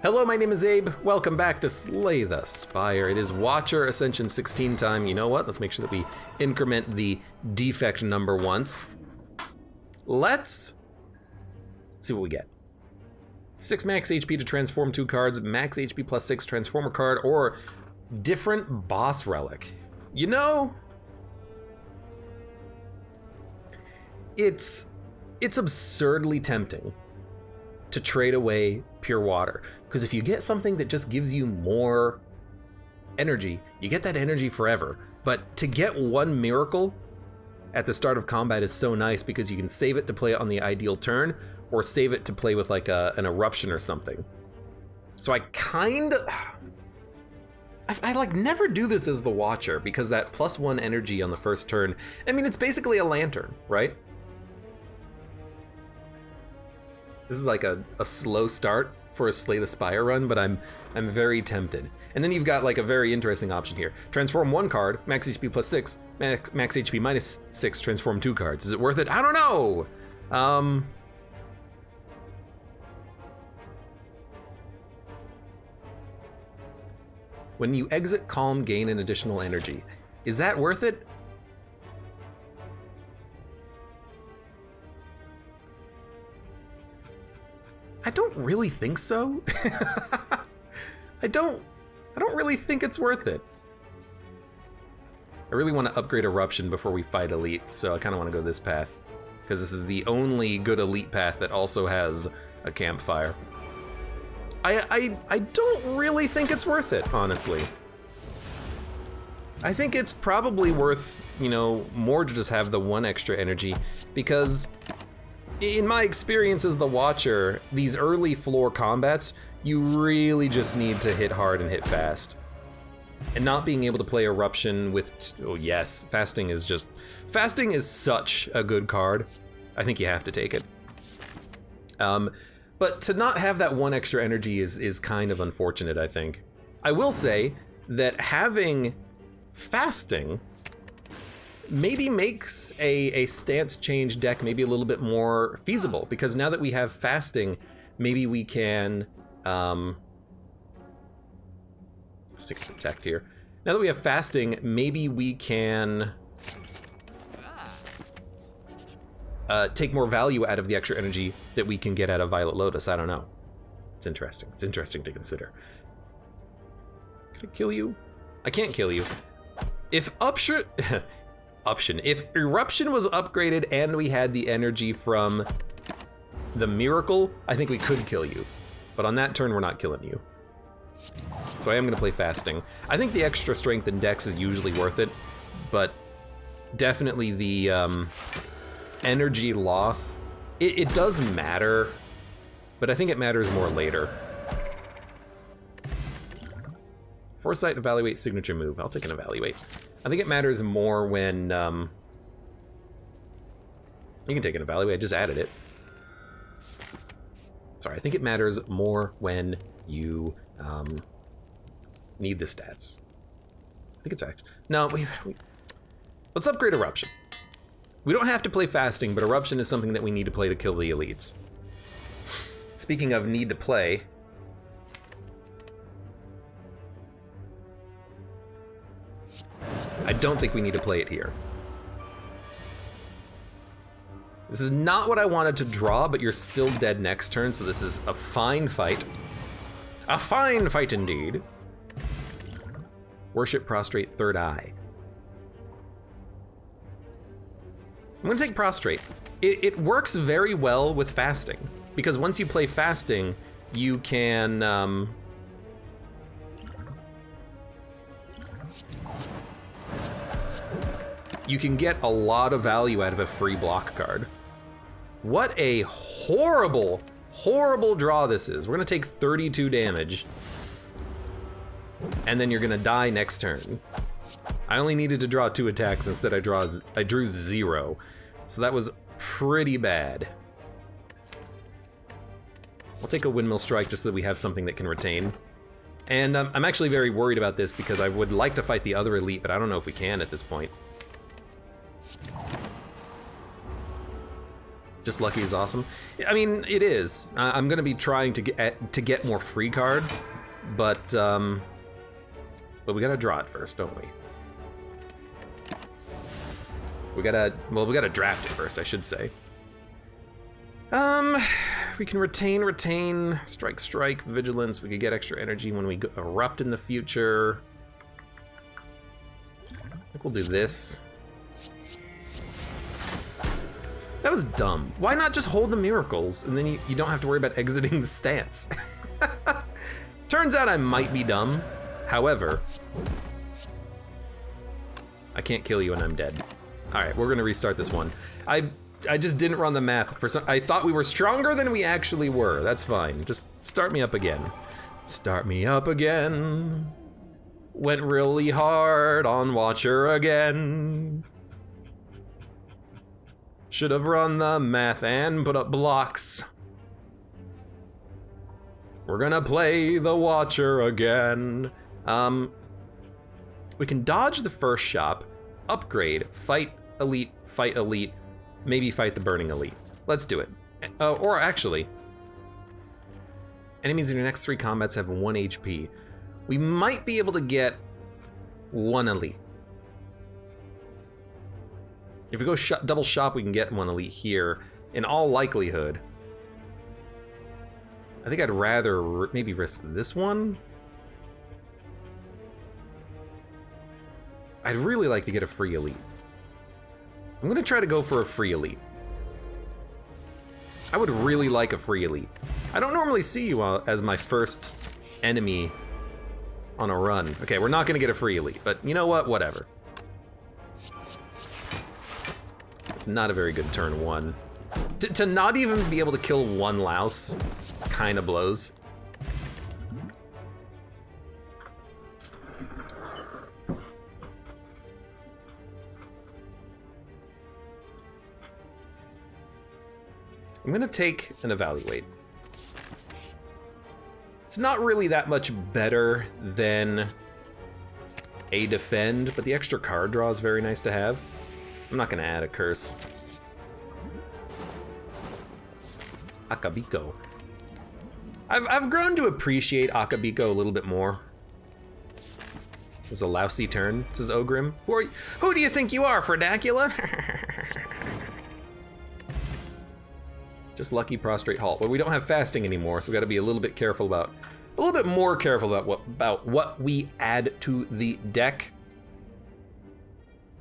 Hello, my name is Abe. Welcome back to Slay the Spire. It is Watcher Ascension 16 time. You know what? Let's make sure that we increment the defect number once. Let's see what we get. 6 max HP to transform 2 cards, max HP plus 6 transformer card, or different boss relic. You know, it's absurdly tempting to trade away pure water, because if you get something that just gives you more energy, you get that energy forever. But to get one miracle at the start of combat is so nice, because you can save it to play it on the ideal turn, or save it to play with like an eruption or something. So I like never do this as the Watcher, because that +1 energy on the first turn, I mean, it's basically a lantern, right? This is like a slow start for a Slay the Spire run, but I'm very tempted. And then you've got like a very interesting option here. Transform 1 card, max HP plus 6, max HP minus 6, transform 2 cards. Is it worth it? I don't know! When you exit Calm, gain an additional energy. Is that worth it? I don't really think so. I don't really think it's worth it. I really want to upgrade Eruption before we fight Elites, so I kind of want to go this path, because this is the only good Elite path that also has a campfire. I don't really think it's worth it, honestly. I think it's probably worth, you know, more to just have the 1 extra energy, because in my experience as the Watcher, these early floor combats, you really just need to hit hard and hit fast. And not being able to play Eruption with, oh yes, Fasting is such a good card. I think you have to take it. But to not have that 1 extra energy is kind of unfortunate, I think. I will say that having Fasting maybe makes a stance change deck maybe a little bit more feasible, because now that we have Fasting, maybe we can stick to protect here. Now that we have Fasting, maybe we can take more value out of the extra energy that we can get out of Violet Lotus. I don't know. It's interesting. It's interesting to consider. Can I kill you? I can't kill you. If if Eruption was upgraded and we had the energy from the Miracle, I think we could kill you. But on that turn, we're not killing you. So I am gonna play Fasting. I think the extra strength in Dex is usually worth it, but definitely the energy loss, it does matter, but I think it matters more later. Foresight, evaluate, signature move. I'll take an evaluate. I think it matters more when, you can take an evaluate, I just added it. Sorry, I think it matters more when you need the stats. I think it's actually, no, let's upgrade Eruption. We don't have to play Fasting, but Eruption is something that we need to play to kill the Elites. Speaking of need to play, I don't think we need to play it here. This is not what I wanted to draw, but you're still dead next turn, so this is a fine fight. A fine fight indeed. Worship, Prostrate, Third Eye. I'm gonna take Prostrate. It works very well with Fasting, because once you play Fasting, you can, you can get a lot of value out of a free block card. What a horrible, horrible draw this is. We're gonna take 32 damage, and then you're gonna die next turn. I only needed to draw 2 attacks, instead I drew 0. So that was pretty bad. I'll take a Windmill Strike just so that we have something that can retain. And I'm actually very worried about this, because I would like to fight the other Elite, but I don't know if we can at this point. Just lucky is awesome. I mean, it is. I'm gonna be trying to get more free cards, but we gotta draw it first, don't we? We gotta draft it first, I should say. We can retain, strike, vigilance. We could get extra energy when we erupt in the future. I think we'll do this. That was dumb. Why not just hold the miracles and then you don't have to worry about exiting the stance? Turns out I might be dumb. However, I can't kill you and I'm dead. All right, we're gonna restart this one. I just didn't run the math for some. I thought we were stronger than we actually were. That's fine. Just start me up again. Start me up again. Went really hard on Watcher again. Should have run the math and put up blocks. We're gonna play the Watcher again. We can dodge the first shop, upgrade, fight elite, maybe fight the burning elite. Let's do it. Or actually, enemies in your next 3 combats have 1 HP. We might be able to get 1 elite. If we go double shop, we can get 1 elite here. In all likelihood, I think I'd rather maybe risk this one. I'd really like to get a free elite. I'm gonna try to go for a free elite. I would really like a free elite. I don't normally see you as my first enemy on a run. Okay, we're not gonna get a free elite, but you know what? Whatever. It's not a very good turn 1. To not even be able to kill 1 louse kind of blows. I'm gonna take an evaluate. It's not really that much better than a defend, but the extra card draw is very nice to have. I'm not gonna add a curse. Akabiko. I've grown to appreciate Akabiko a little bit more. It was a lousy turn, says Ogrim. Who do you think you are, Fredacula? Just lucky prostrate halt. Well, we don't have fasting anymore, so we gotta be a little bit more careful about what we add to the deck.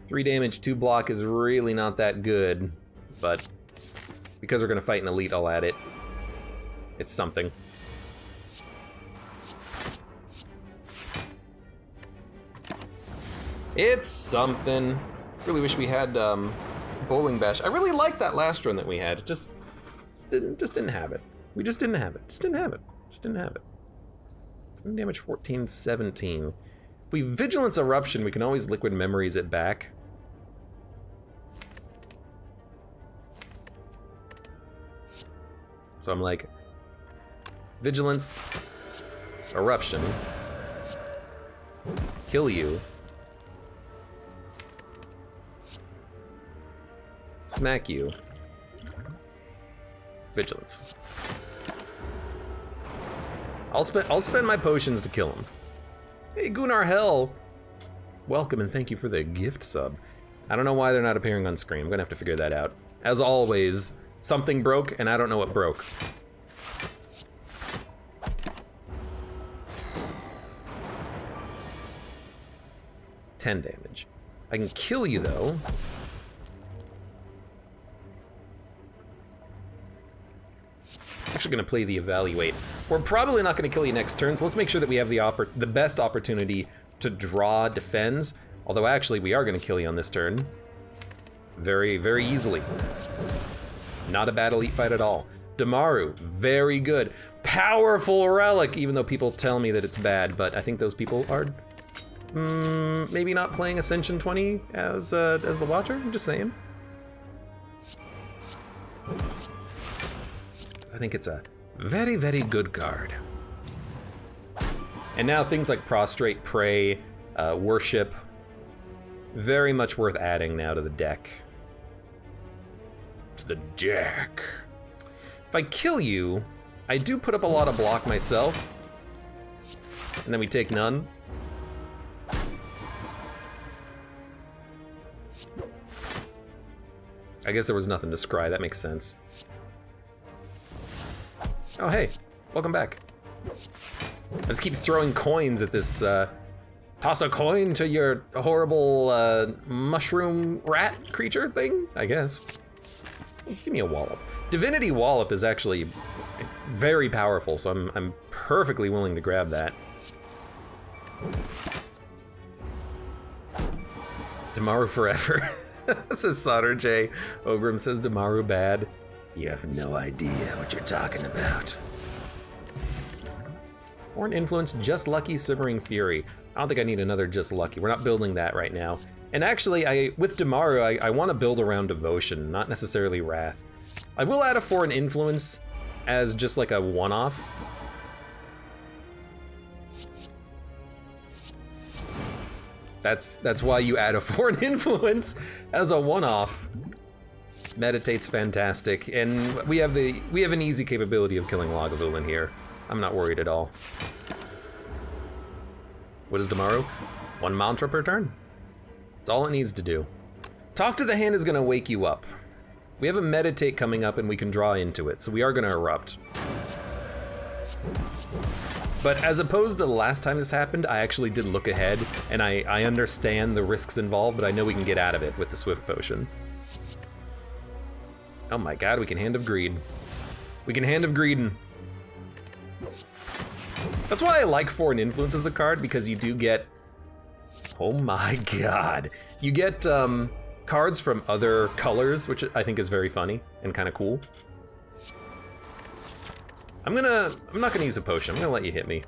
3 damage, 2 block is really not that good, but because we're gonna fight an elite, I'll add it. It's something. It's something. Really wish we had Bowling Bash. I really liked that last run that we had. Just didn't have it. We just didn't have it. Just didn't have it. Damage 14, 17. If we Vigilance Eruption, we can always Liquid Memories it back. So I'm like, Vigilance, Eruption, kill you, smack you, Vigilance. I'll spend my potions to kill him. Hey, Gunnar Hell, welcome and thank you for the gift sub. I don't know why they're not appearing on screen. I'm gonna have to figure that out. As always, something broke and I don't know what broke. $10 damage. I can kill you though. Actually gonna play the evaluate. We're probably not gonna kill you next turn, so let's make sure that we have the best opportunity to draw defends. Although actually we are gonna kill you on this turn. Very, very easily. Not a bad elite fight at all. Damaru, very good. Powerful relic, even though people tell me that it's bad, but I think those people are maybe not playing Ascension 20 as the Watcher, I'm just saying. I think it's a very, very good card. And now things like Prostrate, Pray, Worship, very much worth adding now to the deck. the deck. If I kill you, I do put up a lot of block myself. And then we take none. I guess there was nothing to scry, that makes sense. Oh hey, welcome back. I just keep throwing coins at this, toss a coin to your horrible mushroom rat creature thing, I guess. Give me a wallop. Divinity Wallop is actually very powerful, so I'm perfectly willing to grab that. Damaru forever. Says Solder J. Ogrim says Damaru bad. You have no idea what you're talking about. Foreign Influence, Just Lucky, Simmering Fury. I don't think I need another Just Lucky. We're not building that right now. And actually, with Damaru, I want to build around Devotion, not necessarily Wrath. I will add a Foreign Influence as just like a one-off. That's why you add a Foreign Influence as a one-off. Meditate's fantastic, and we have an easy capability of killing Lagavulin here. I'm not worried at all. What is Damaru? 1 mantra per turn. That's all it needs to do. Talk to the Hand is gonna wake you up. We have a Meditate coming up and we can draw into it, so we are gonna erupt. But as opposed to the last time this happened, I actually did look ahead, and I understand the risks involved, but I know we can get out of it with the Swift Potion. Oh my god, we can Hand of Greed. We can Hand of Greedin'. That's why I like Foreign Influence as a card, because you do get... Oh my god. You get cards from other colors, which I think is very funny and kind of cool. I'm not gonna use a potion. I'm gonna let you hit me.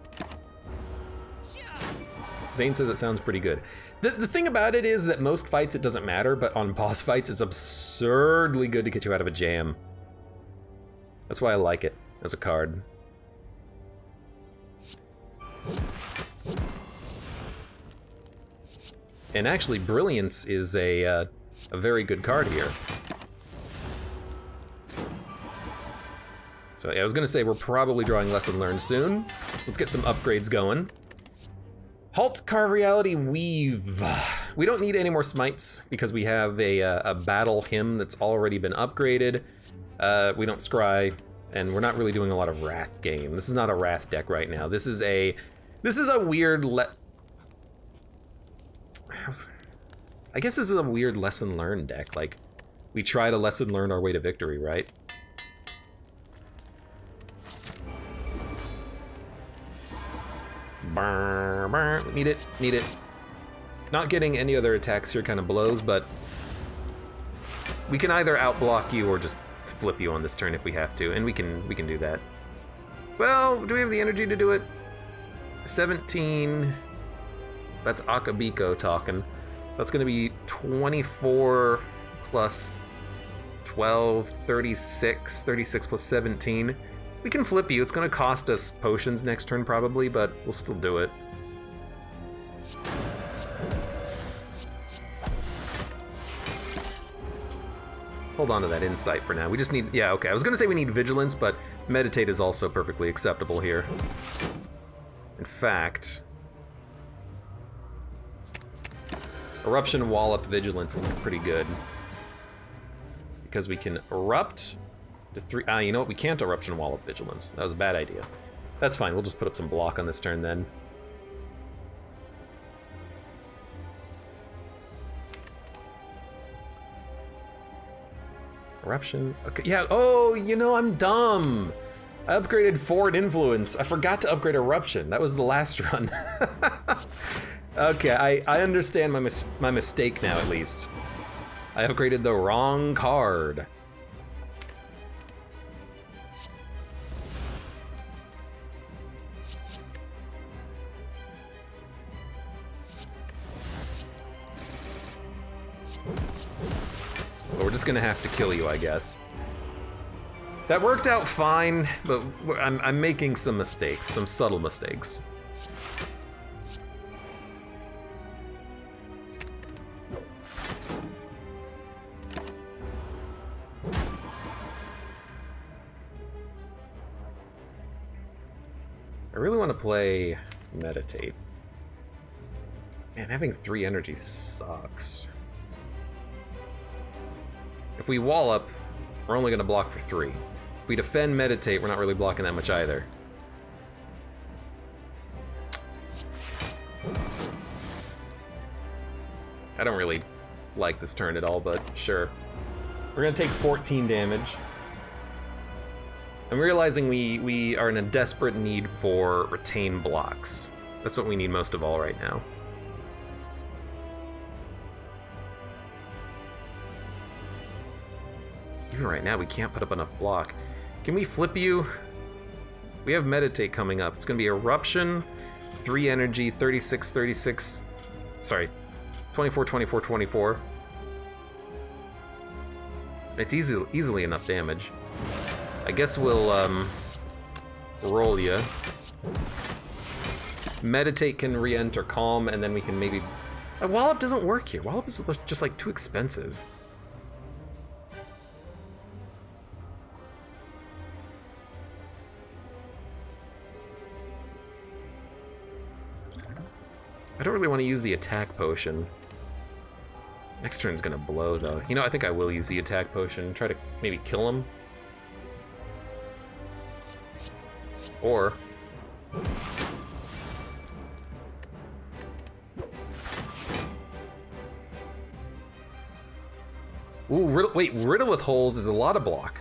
Zane says it sounds pretty good. The thing about it is that most fights it doesn't matter, but on boss fights it's absurdly good to get you out of a jam. That's why I like it as a card. And actually, Brilliance is a very good card here. So yeah, I was gonna say we're probably drawing Lesson Learned soon. Let's get some upgrades going. Halt, Carve Reality, Weave. We don't need any more smites because we have a battle hymn that's already been upgraded. We don't scry, and we're not really doing a lot of Wrath game. This is not a Wrath deck right now. This is a weird I guess this is a weird Lesson Learned deck. Like, we try to lesson learn our way to victory, right? Need it. Not getting any other attacks here kind of blows, but we can either outblock you or just flip you on this turn if we have to, and we can do that. Well, do we have the energy to do it? 17. That's Akabiko talking. So that's gonna be 24 plus 12, 36, 36 plus 17. We can flip you. It's gonna cost us potions next turn probably, but we'll still do it. Hold on to that insight for now. We just need, yeah, okay. I was gonna say we need vigilance, but meditate is also perfectly acceptable here. In fact, Eruption Wallop Vigilance is pretty good. Because we can erupt to 3, you know what, we can't Eruption Wallop Vigilance. That was a bad idea. That's fine, we'll just put up some block on this turn then. Eruption, okay, yeah, oh, you know, I'm dumb. I upgraded Forward Influence. I forgot to upgrade Eruption. That was the last run. Okay, I understand my mistake now, at least. I upgraded the wrong card. Well, we're just gonna have to kill you, I guess. That worked out fine, but I'm making some mistakes, some subtle mistakes. play Meditate. Man, having 3 energy sucks. If we wall up, we're only gonna block for 3. If we defend Meditate, we're not really blocking that much either. I don't really like this turn at all, but sure. We're gonna take 14 damage. I'm realizing we are in a desperate need for retain blocks. That's what we need most of all right now. Even right now, we can't put up enough block. Can we flip you? We have Meditate coming up. It's gonna be Eruption, 3 energy, 36, 36, sorry, 24, 24, 24. It's easily enough damage. I guess we'll roll ya. Meditate can re-enter Calm, and then we can maybe... Wallop doesn't work here. Wallop is just like too expensive. I don't really want to use the attack potion. Next turn's gonna blow though. You know, I think I will use the attack potion. Try to maybe kill him. Or... Ooh, wait, Riddle with Holes is a lot of block.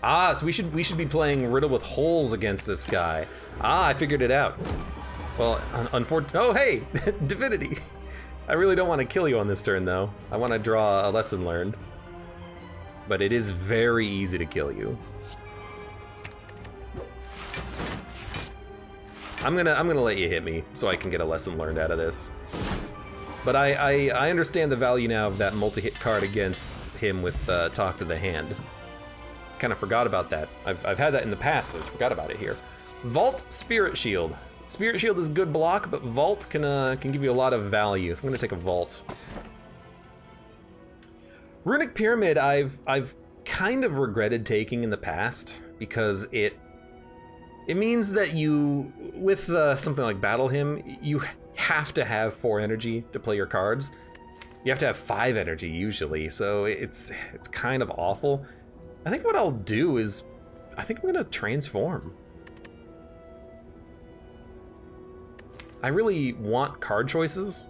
Ah, so we should be playing Riddle with Holes against this guy. Ah, I figured it out. Well, unfortunately, oh hey, Divinity. I really don't want to kill you on this turn though. I want to draw a lesson learned. But it is very easy to kill you. I'm gonna let you hit me so I can get a lesson learned out of this. But I understand the value now of that multi-hit card against him with Talk to the Hand. Kind of forgot about that. I've had that in the past, so I just forgot about it here. Vault Spirit Shield. Spirit Shield is good block, but Vault can give you a lot of value. So I'm gonna take a Vault. Runic Pyramid I've kind of regretted taking in the past because it means that you, with something like Battle Hymn, you have to have 4 energy to play your cards. You have to have 5 energy usually, so it's kind of awful. I think what I'll do is, I think I'm gonna transform. I really want card choices,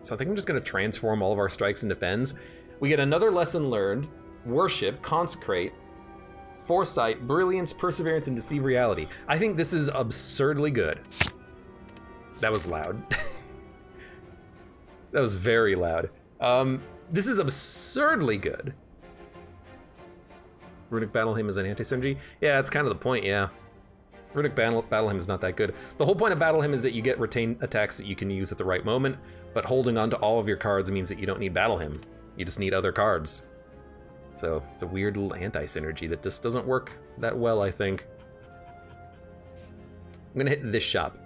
so I think I'm just gonna transform all of our strikes into defends. We get another lesson learned, Worship, Consecrate, Foresight, Brilliance, Perseverance, and Deceive Reality. I think this is absurdly good. That was loud. That was very loud. This is absurdly good. Runic Battle Hymn is an anti-synergy? Yeah, that's kind of the point, yeah. Runic Battle Hymn is not that good. The whole point of Battle Hymn is that you get retained attacks that you can use at the right moment, but holding on to all of your cards means that you don't need Battle Hymn. You just need other cards. So it's a weird little anti-synergy that just doesn't work that well, I think. I'm gonna hit this shop.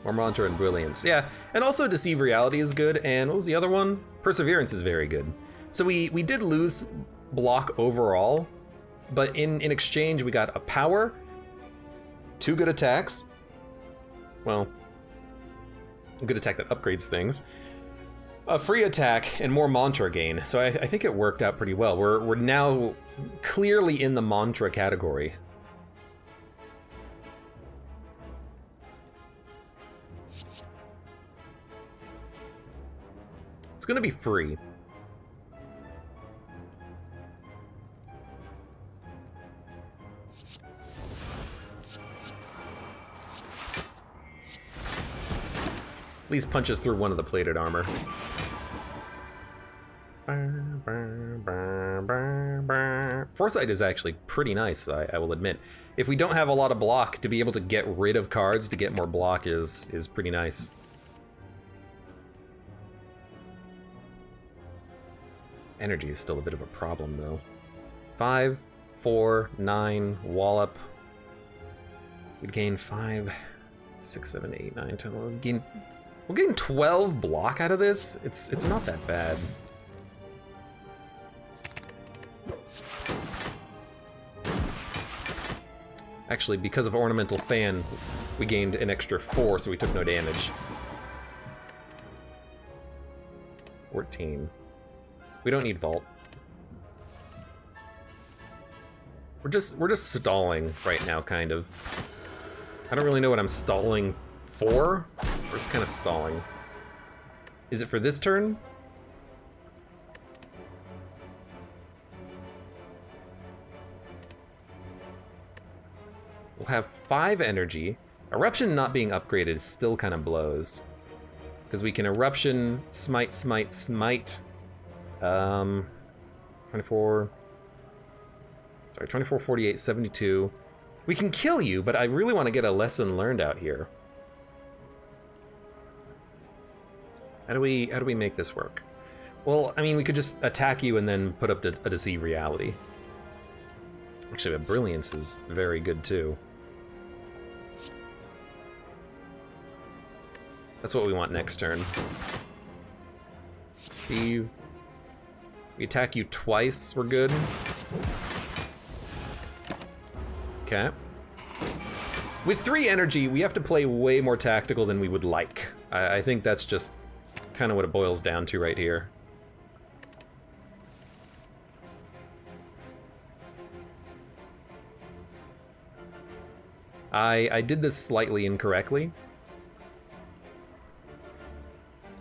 More Mantra and Brilliance. Yeah, and also Deceive Reality is good, and what was the other one? Perseverance is very good. So we did lose block overall, but in exchange we got a power, 2 good attacks, well, a good attack that upgrades things, a free attack, and more mantra gain. So I think it worked out pretty well. We're now clearly in the mantra category. It's gonna be free. At least punches through one of the plated armor. Foresight is actually pretty nice, I will admit. If we don't have a lot of block, to be able to get rid of cards to get more block is pretty nice. Energy is still a bit of a problem though. 5, 4, 9, wallop. We'd gain 5, 6, 7, 8, 9, 10. We're getting 12 block out of this. It's not that bad. Actually, because of Ornamental Fan, we gained an extra 4, so we took no damage. 14. We don't need Vault. We're just stalling right now, kind of. I don't really know what I'm stalling for. We're just kind of stalling. Is it for this turn? We'll have 5 energy. Eruption not being upgraded still kind of blows. Because we can Eruption, Smite, Smite, Smite. 24... Sorry, 24, 48, 72. We can kill you, but I really want to get a lesson learned out here. How do we make this work? Well, I mean, we could just attack you and then put up a Deceive Reality. Actually, a Brilliance is very good too. That's what we want next turn. Deceive. We attack you twice, we're good. Okay. With 3 energy, we have to play way more tactical than we would like. I think that's just kind of what it boils down to right here. I did this slightly incorrectly.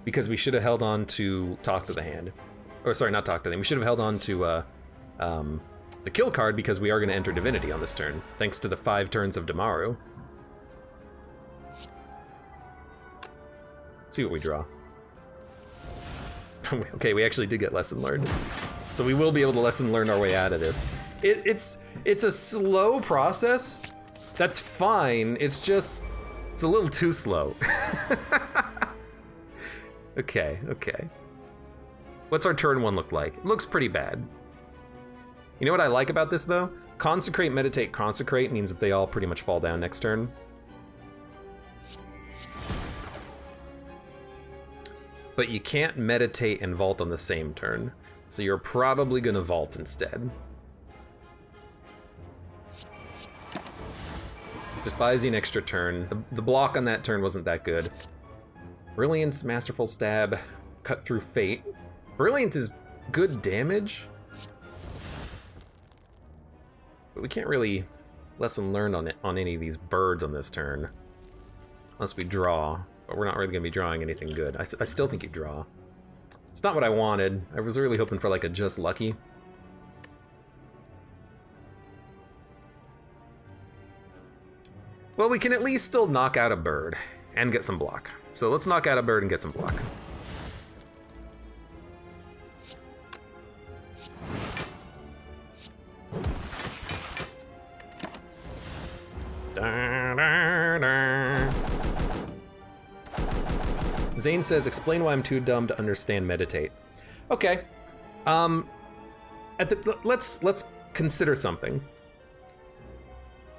Because we should have held on to Talk to the Hand. Or sorry, not Talk to them. We should have held on to the kill card because we are going to enter Divinity on this turn, thanks to the 5 turns of Damaru. Let's see what we draw. Okay, we actually did get Lesson Learned. So we will be able to Lesson Learn our way out of this. It's a slow process. That's fine. It's a little too slow. Okay. What's our turn 1 look like? It looks pretty bad. You know what I like about this, though? Consecrate, Meditate, Consecrate means that they all pretty much fall down next turn. But you can't Meditate and Vault on the same turn, so you're probably gonna Vault instead. Just buys you an extra turn. The block on that turn wasn't that good. Brilliance, Masterful Stab, Cut Through Fate. Brilliance is good damage, but we can't really Lesson Learn on any of these birds on this turn. Unless we draw, but we're not really gonna be drawing anything good. I still think you draw. It's not what I wanted. I was really hoping for like a Just Lucky. Well, we can at least still knock out a bird and get some block. So let's knock out a bird and get some block. Zane says, explain why I'm too dumb to understand Meditate. Okay. Let's consider something.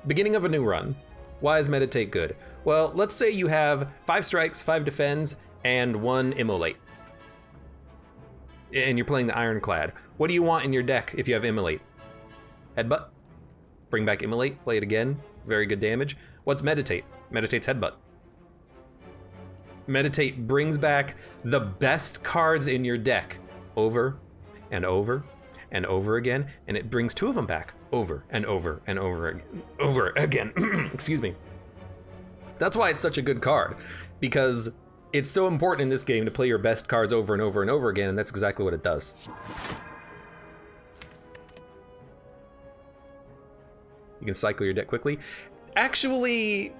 Beginning of a new run. Why is Meditate good? Well, let's say you have 5 strikes, 5 defends, and 1 immolate. And you're playing the Ironclad. What do you want in your deck if you have immolate? Headbutt. Bring back immolate, play it again. Very good damage. What's Meditate? Meditate's Headbutt. Meditate brings back the best cards in your deck over and over and over again, and it brings 2 of them back over and over and over again. Excuse me. That's why it's such a good card, because it's so important in this game to play your best cards over and over and over again, and that's exactly what it does. You can cycle your deck quickly. Actually,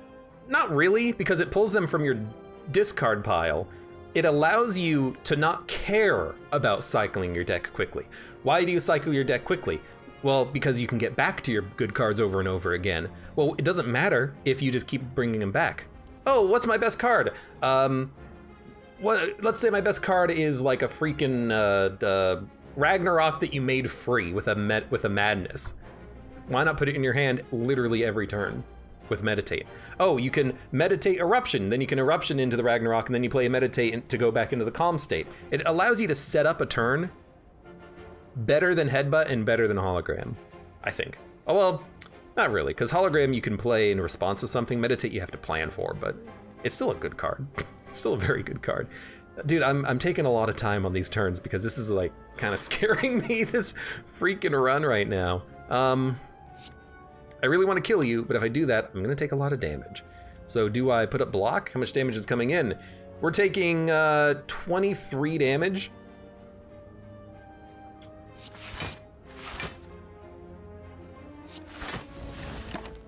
not really, because it pulls them from your discard pile. It allows you to not care about cycling your deck quickly. Why do you cycle your deck quickly? Well, because you can get back to your good cards over and over again. Well, it doesn't matter if you just keep bringing them back. Oh, what's my best card? Let's say my best card is like a freaking Ragnarok that you made free with a madness. Why not put it in your hand literally every turn with Meditate? Oh, you can Meditate Eruption, then you can Eruption into the Ragnarok, and then you play a Meditate to go back into the calm state. It allows you to set up a turn better than Headbutt and better than Hologram, I think. Oh, well, Not really, because Hologram you can play in response to something. Meditate you have to plan for, but it's still a good card. Still a very good card. Dude, I'm taking a lot of time on these turns because this is like kind of scaring me, this freaking run right now. I really want to kill you, but if I do that, I'm gonna take a lot of damage. So do I put up block? How much damage is coming in? We're taking 23 damage.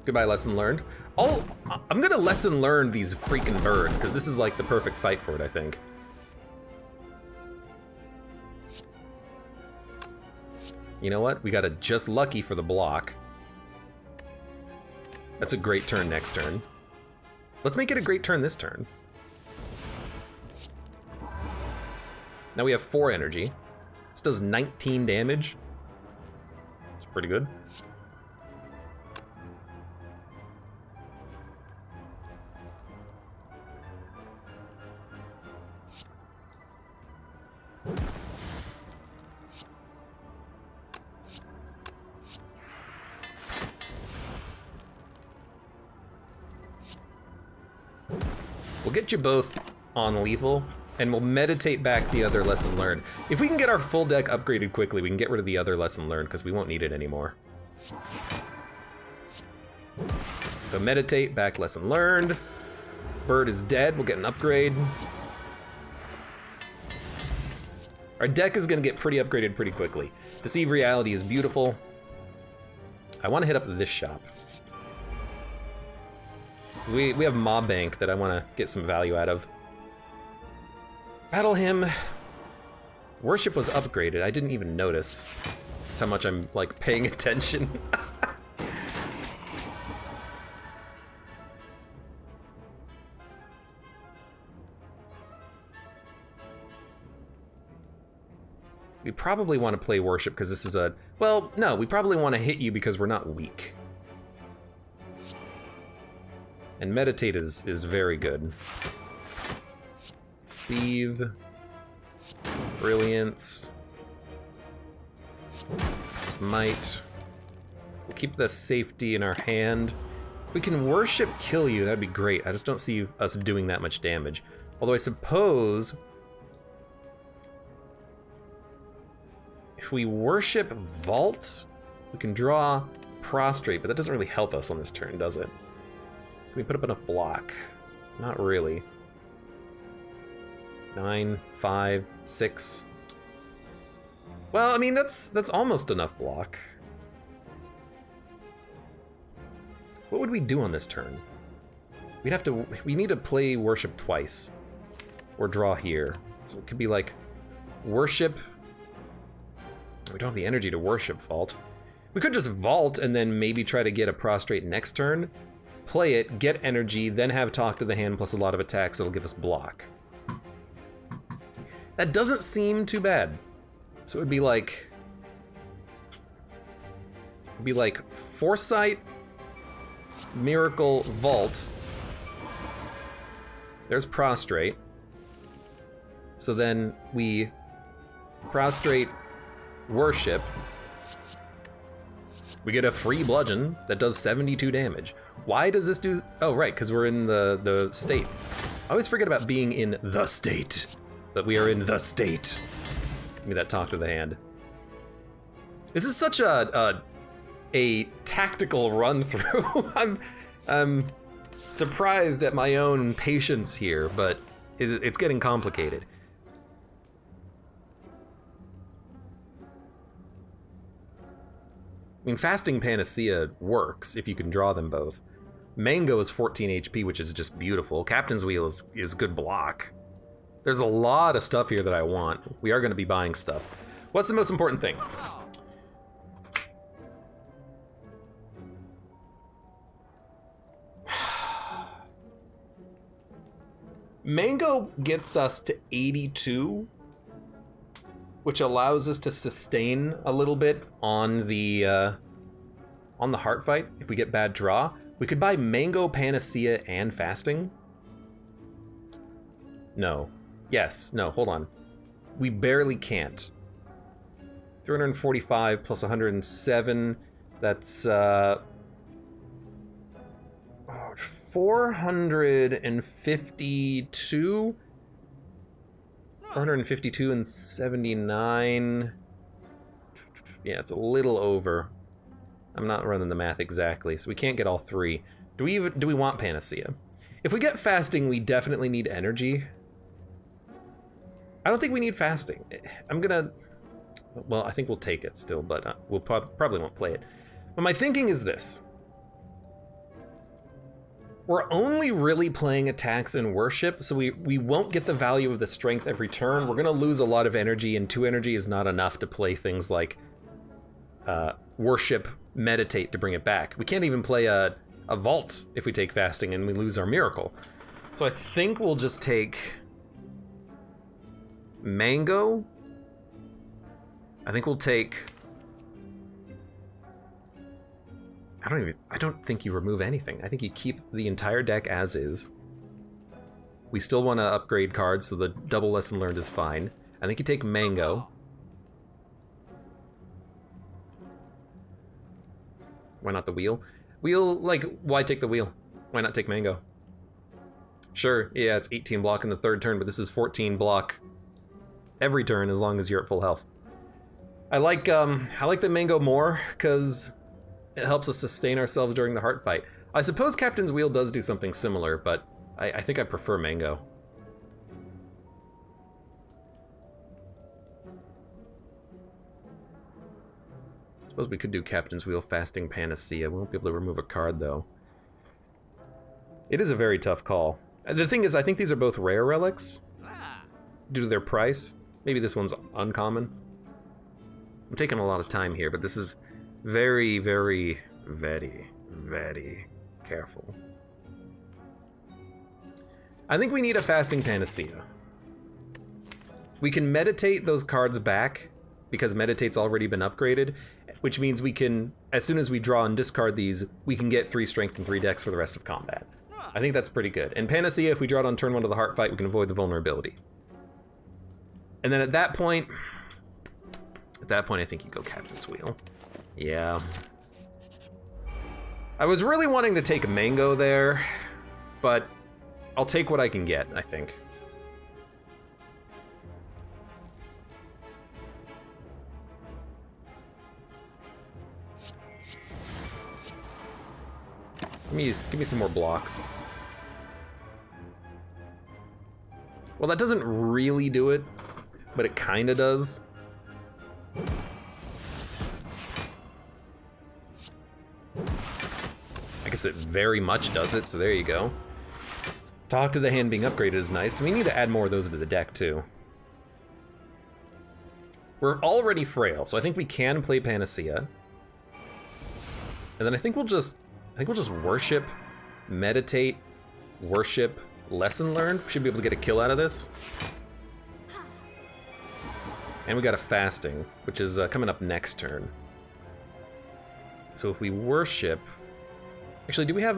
Goodbye, lesson learned. I'm gonna lesson learn these freaking birds, because this is like the perfect fight for it, I think. You know what? We got a just lucky for the block. That's a great turn next turn. Let's make it a great turn this turn. Now we have 4 energy. This does 19 damage. It's pretty good. We'll get you both on lethal, and we'll meditate back the other lesson learned. If we can get our full deck upgraded quickly, we can get rid of the other lesson learned, because we won't need it anymore. So meditate, back lesson learned. Bird is dead, we'll get an upgrade. Our deck is gonna get pretty upgraded pretty quickly. Deceive Reality is beautiful. I wanna hit up this shop. We have Mob Bank that I wanna get some value out of. Battle him. Worship was upgraded, I didn't even notice. That's how much I'm like paying attention. We probably want to play Worship because this is a... Well, no, we probably want to hit you because we're not weak. And Meditate is very good. Deceive. Brilliance. Smite. We'll keep the safety in our hand. If we can Worship kill you, that'd be great. I just don't see us doing that much damage. Although I suppose... if we Worship Vault, we can draw Prostrate, but that doesn't really help us on this turn, does it? Can we put up enough block? Not really. 9, 5, 6. Well, I mean, that's almost enough block. What would we do on this turn? We need to play Worship twice. Or draw here. So it could be like Worship. We don't have the energy to Worship Vault. We could just Vault and then maybe try to get a Prostrate next turn. Play it, get energy, then have Talk to the Hand plus a lot of attacks that'll give us block. That doesn't seem too bad. So it would be like... Foresight, Miracle, Vault. There's Prostrate. So then we Prostrate, Worship. We get a free bludgeon that does 72 damage. Why does this do... Oh, right, because we're in the state. I always forget about being in the state. But we are in the state. Give me that Talk to the Hand. This is such a tactical run through. I'm surprised at my own patience here, but it's getting complicated. I mean, Fasting Panacea works if you can draw them both. Mango is 14 HP, which is just beautiful. Captain's Wheel is good block. There's a lot of stuff here that I want. We are going to be buying stuff. What's the most important thing? Mango gets us to 82, which allows us to sustain a little bit on the heart fight if we get bad draw. We could buy Mango, Panacea, and Fasting. No. Yes. No, hold on. We barely can't. 345 plus 107, that's 452? 452 and 79. Yeah, it's a little over. I'm not running the math exactly, so we can't get all three. Do we want Panacea? If we get fasting, we definitely need energy. I don't think we need fasting. Well, I think we'll take it still, but we'll probably won't play it. But my thinking is this. We're only really playing attacks and worship, so we won't get the value of the strength every turn. We're gonna lose a lot of energy, and 2 energy is not enough to play things like worship, meditate to bring it back. We can't even play a vault if we take fasting and we lose our miracle. So I think we'll just take mango. I think we'll take... I don't think you remove anything. I think you keep the entire deck as is. We still want to upgrade cards, so the double lesson learned is fine. I think you take mango. Why not the wheel? Wheel, like, why take the wheel? Why not take mango? Sure, yeah, it's 18 block in the 3rd turn, but this is 14 block every turn as long as you're at full health. I like the mango more, because it helps us sustain ourselves during the heart fight. I suppose Captain's Wheel does do something similar, but I think I prefer mango. I suppose we could do Captain's Wheel, Fasting, Panacea. We won't be able to remove a card, though. It is a very tough call. The thing is, I think these are both rare relics, due to their price. Maybe this one's uncommon. I'm taking a lot of time here, but this is very, very, very, very careful. I think we need a Fasting Panacea. We can meditate those cards back, because Meditate's already been upgraded, which means we can, as soon as we draw and discard these, we can get 3 strength and 3 dex for the rest of combat. I think that's pretty good. And Panacea, if we draw it on turn 1 of the heart fight, we can avoid the vulnerability. And then at that point, I think you go Captain's Wheel. Yeah. I was really wanting to take mango there, but I'll take what I can get, I think. Give me some more blocks. Well, that doesn't really do it, but it kinda does. I guess it very much does it, so there you go. Talk to the Hand being upgraded is nice. We need to add more of those to the deck, too. We're already frail, so I think we can play Panacea. And then I think we'll just worship, meditate, worship, lesson learned. Should be able to get a kill out of this. And we got a fasting, which is coming up next turn. So if we worship... Actually, do we have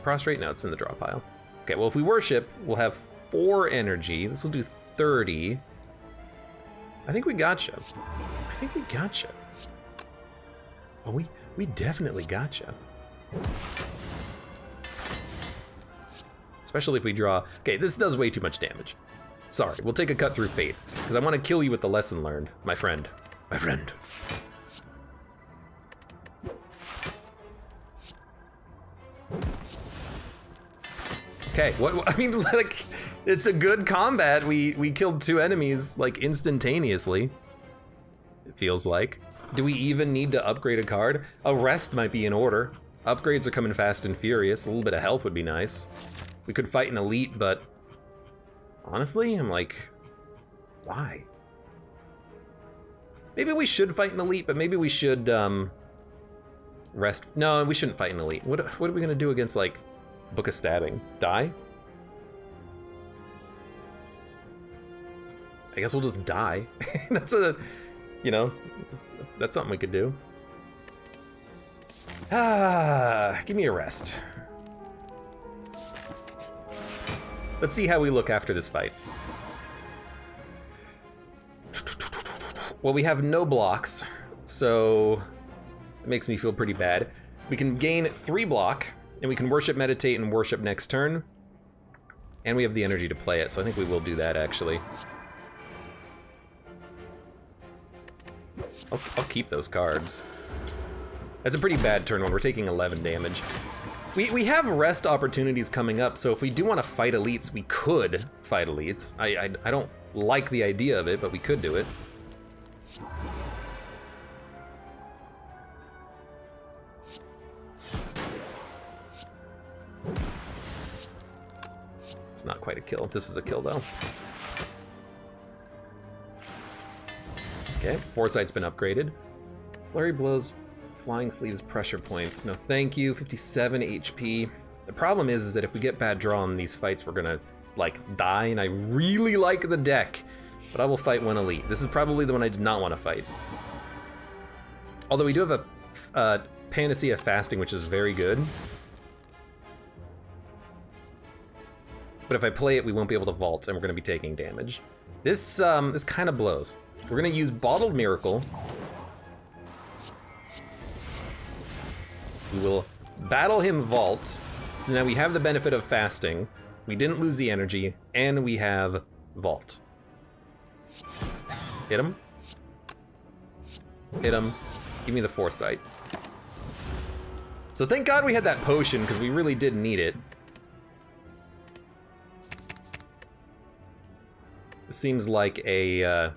prostrate? No, it's in the draw pile. Okay, well if we worship, we'll have 4 energy. This will do 30. I think we gotcha. I think we gotcha. Oh, we definitely gotcha. Especially if we draw... Okay, this does way too much damage. Sorry, we'll take a cut through fate, because I want to kill you with the lesson learned, my friend. My friend. Okay, what I mean, like, it's a good combat. We killed 2 enemies, like, instantaneously. It feels like. Do we even need to upgrade a card? A rest might be in order. Upgrades are coming fast and furious. A little bit of health would be nice. We could fight an elite, but honestly, I'm like, why? Maybe we should fight an elite, but maybe we should rest. No, we shouldn't fight an elite. What are we gonna do against, like, Book of Stabbing? Die? I guess we'll just die. That's a, you know, that's something we could do. Give me a rest. Let's see how we look after this fight. Well, we have no blocks, so it makes me feel pretty bad. We can gain 3 block, and we can worship, meditate, and worship next turn. And we have the energy to play it, so I think we will do that, actually. I'll keep those cards. That's a pretty bad turn one. We're taking 11 damage. We have rest opportunities coming up, so if we do want to fight elites, we could fight elites. I don't like the idea of it, but we could do it. It's not quite a kill. This is a kill, though. Okay, Foresight's been upgraded. Flurry blows, flying sleeves, pressure points. No thank you, 57 HP. The problem is that if we get bad draw in these fights, we're gonna, like, die, and I really like the deck. But I will fight one elite. This is probably the one I did not want to fight. Although we do have a Panacea Fasting, which is very good. But if I play it, we won't be able to vault, and we're gonna be taking damage. This kind of blows. We're gonna use Bottled Miracle. We will battle him vault, so now we have the benefit of fasting. We didn't lose the energy, and we have vault. Hit him. Hit him. Give me the Foresight. So thank God we had that potion, because we really did need it. This seems like a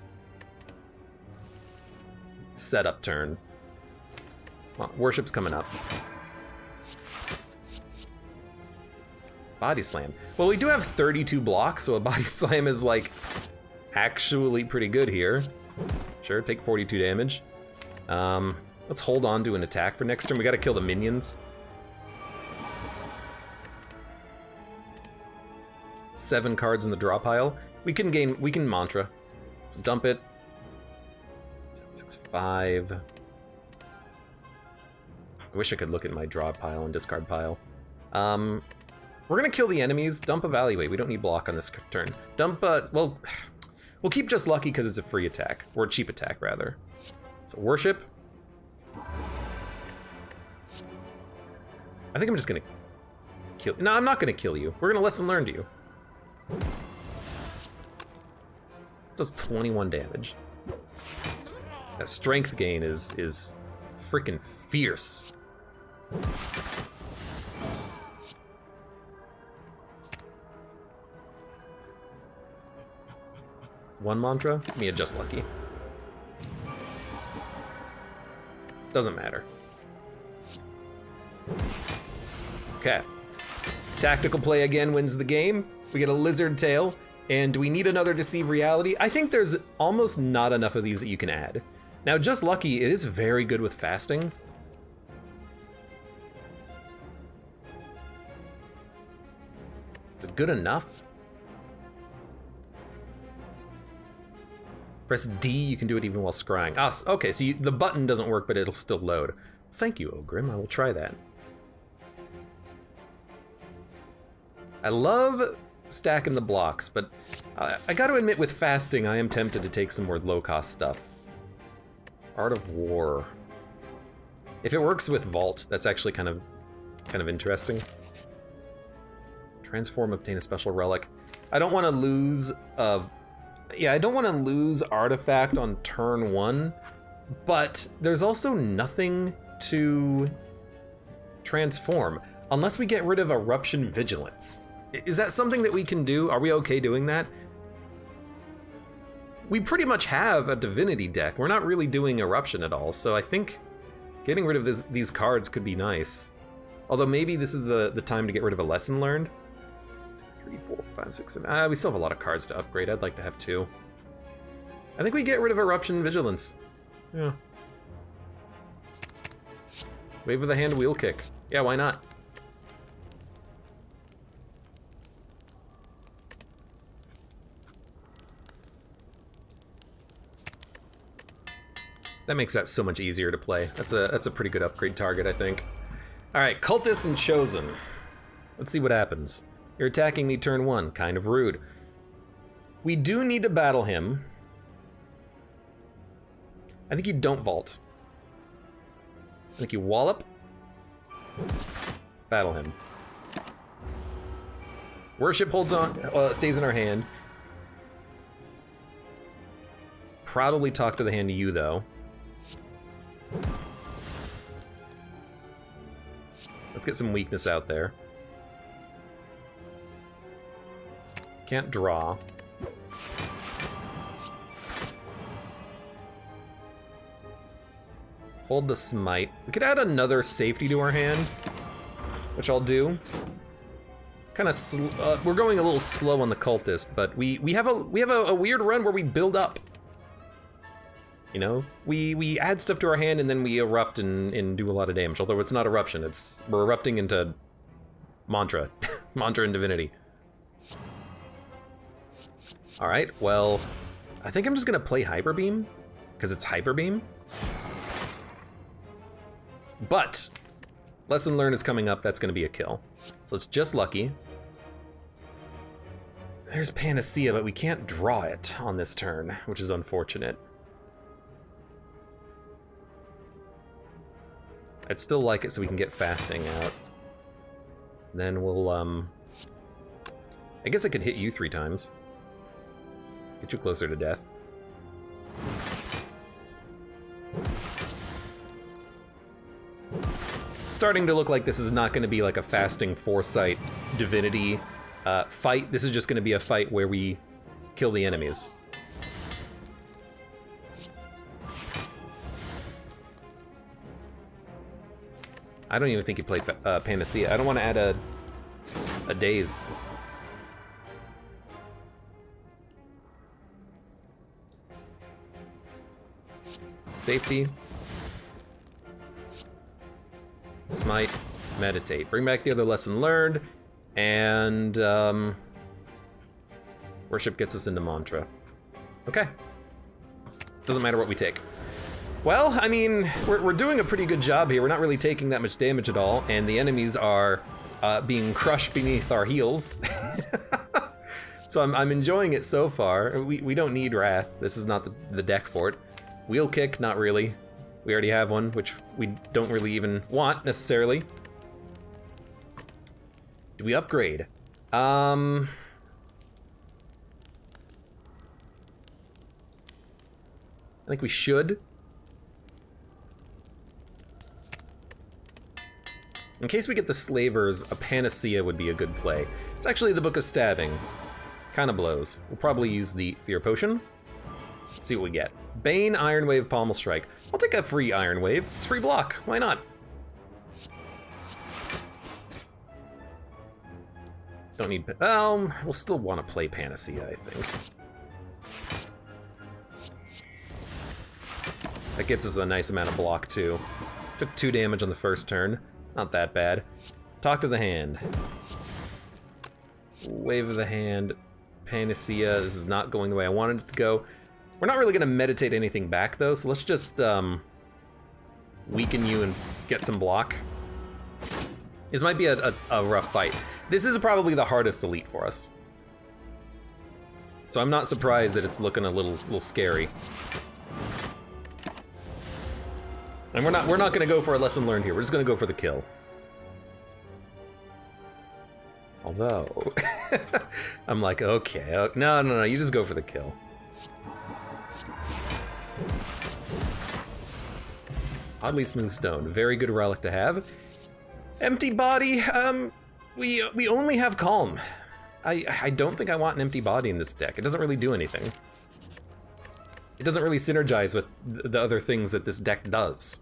setup turn. Well, worship's coming up. Body slam. Well, we do have 32 blocks, so a body slam is like actually pretty good here. Sure, take 42 damage. Let's hold on to an attack for next turn. We gotta kill the minions. 7 cards in the draw pile. We can mantra. So dump it. 7, 6, 5. I wish I could look at my draw pile and discard pile. We're gonna kill the enemies. Dump Evaluate. We don't need block on this turn. Dump, well, we'll keep Just Lucky because it's a free attack, or a cheap attack rather. So worship. I think I'm just gonna kill. No, I'm not gonna kill you. We're gonna lesson learn to you. This does 21 damage. That strength gain is freaking fierce. One mantra? Give me a Just Lucky. Doesn't matter. Okay. Tactical play again wins the game. We get a Lizard Tail, and we need another Deceive Reality. I think there's almost not enough of these that you can add. Now, Just Lucky, it is very good with fasting. Is it good enough? Press D, you can do it even while scrying. Ah, okay, so the button doesn't work, but it'll still load. Thank you, Ogrim, I will try that. I love stacking the blocks, but I gotta admit with fasting, I am tempted to take some more low-cost stuff. Art of War. If it works with Vault, that's actually kind of interesting. Transform, obtain a special relic. I don't want to lose I don't want to lose Artifact on turn 1, but there's also nothing to transform unless we get rid of Eruption Vigilance. Is that something that we can do? Are we okay doing that? We pretty much have a Divinity deck. We're not really doing Eruption at all, so I think getting rid of these cards could be nice. Although maybe this is the time to get rid of a Lesson Learned. 2, 3, 4, 5, 6, 7. We still have a lot of cards to upgrade. I'd like to have 2. I think we get rid of Eruption Vigilance. Yeah. Wave of the Hand Wheel Kick. Yeah, why not? That makes that so much easier to play. That's a pretty good upgrade target, I think. All right, Cultist and Chosen. Let's see what happens. You're attacking me turn 1, kind of rude. We do need to battle him. I think you don't vault. I think you wallop. Battle him. Worship holds on, stays in our hand. Probably talk to the hand to you, though. Let's get some weakness out there. Can't draw. Hold the smite. We could add another safety to our hand, which I'll do. Kind of, we're going a little slow on the cultist, but we have a weird run where we build up. You know, we add stuff to our hand and then we erupt and do a lot of damage. Although it's not eruption, we're erupting into mantra, mantra and divinity. All right, well, I think I'm just gonna play Hyper Beam because it's Hyper Beam. But Lesson Learned is coming up. That's gonna be a kill, so it's just lucky. There's Panacea, but we can't draw it on this turn, which is unfortunate. I'd still like it so we can get fasting out. Then we'll, I guess I could hit you 3 times. Get you closer to death. It's starting to look like this is not going to be like a fasting foresight divinity fight. This is just going to be a fight where we kill the enemies. I don't even think you play Panacea. I don't want to add a daze. Safety. Smite. Meditate. Bring back the other lesson learned. And worship gets us into mantra. Okay. Doesn't matter what we take. Well, I mean, we're doing a pretty good job here. We're not really taking that much damage at all, and the enemies are being crushed beneath our heels. So I'm enjoying it so far. We don't need Wrath. This is not the deck for it. Wheel Kick, not really. We already have one, which we don't really even want, necessarily. Do we upgrade? I think we should. In case we get the Slavers, a Panacea would be a good play. It's actually the Book of Stabbing. Kinda blows. We'll probably use the Fear Potion. Let's see what we get. Bane, Iron Wave, Pommel Strike. I'll take a free Iron Wave. It's free block. Why not? Don't need... we'll still want to play Panacea, I think. That gets us a nice amount of block, too. Took 2 damage on the first turn. Not that bad. Talk to the hand. Wave of the hand. Panacea. This is not going the way I wanted it to go. We're not really going to meditate anything back, though, so let's just weaken you and get some block. This might be a rough fight. This is probably the hardest elite for us. So I'm not surprised that it's looking a little scary. And we're not gonna go for a lesson learned here. We're just gonna go for the kill. Although, I'm like, okay, no, you just go for the kill. Oddly Smooth Stone, very good relic to have. Empty Body, we only have Calm. I don't think I want an Empty Body in this deck. It doesn't really do anything. It doesn't really synergize with the other things that this deck does.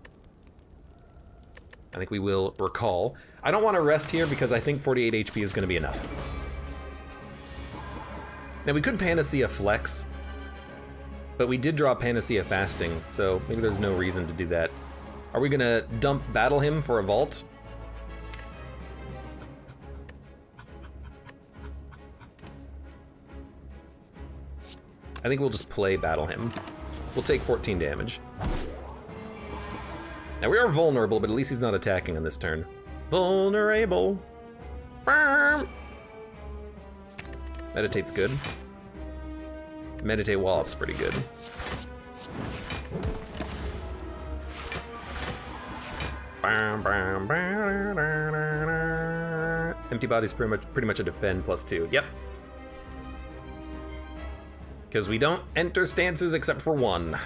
I think we will recall. I don't want to rest here because I think 48 HP is going to be enough. Now we could Panacea Flex, but we did draw Panacea Fasting, so maybe there's no reason to do that. Are we going to dump Battle Him for a Vault? I think we'll just play Battle Him. We'll take 14 damage. Now we are vulnerable, but at least he's not attacking on this turn. Vulnerable. Meditate's good. Meditate Wallop's pretty good. Empty body's pretty much a defend +2. Yep. Because we don't enter stances except for one.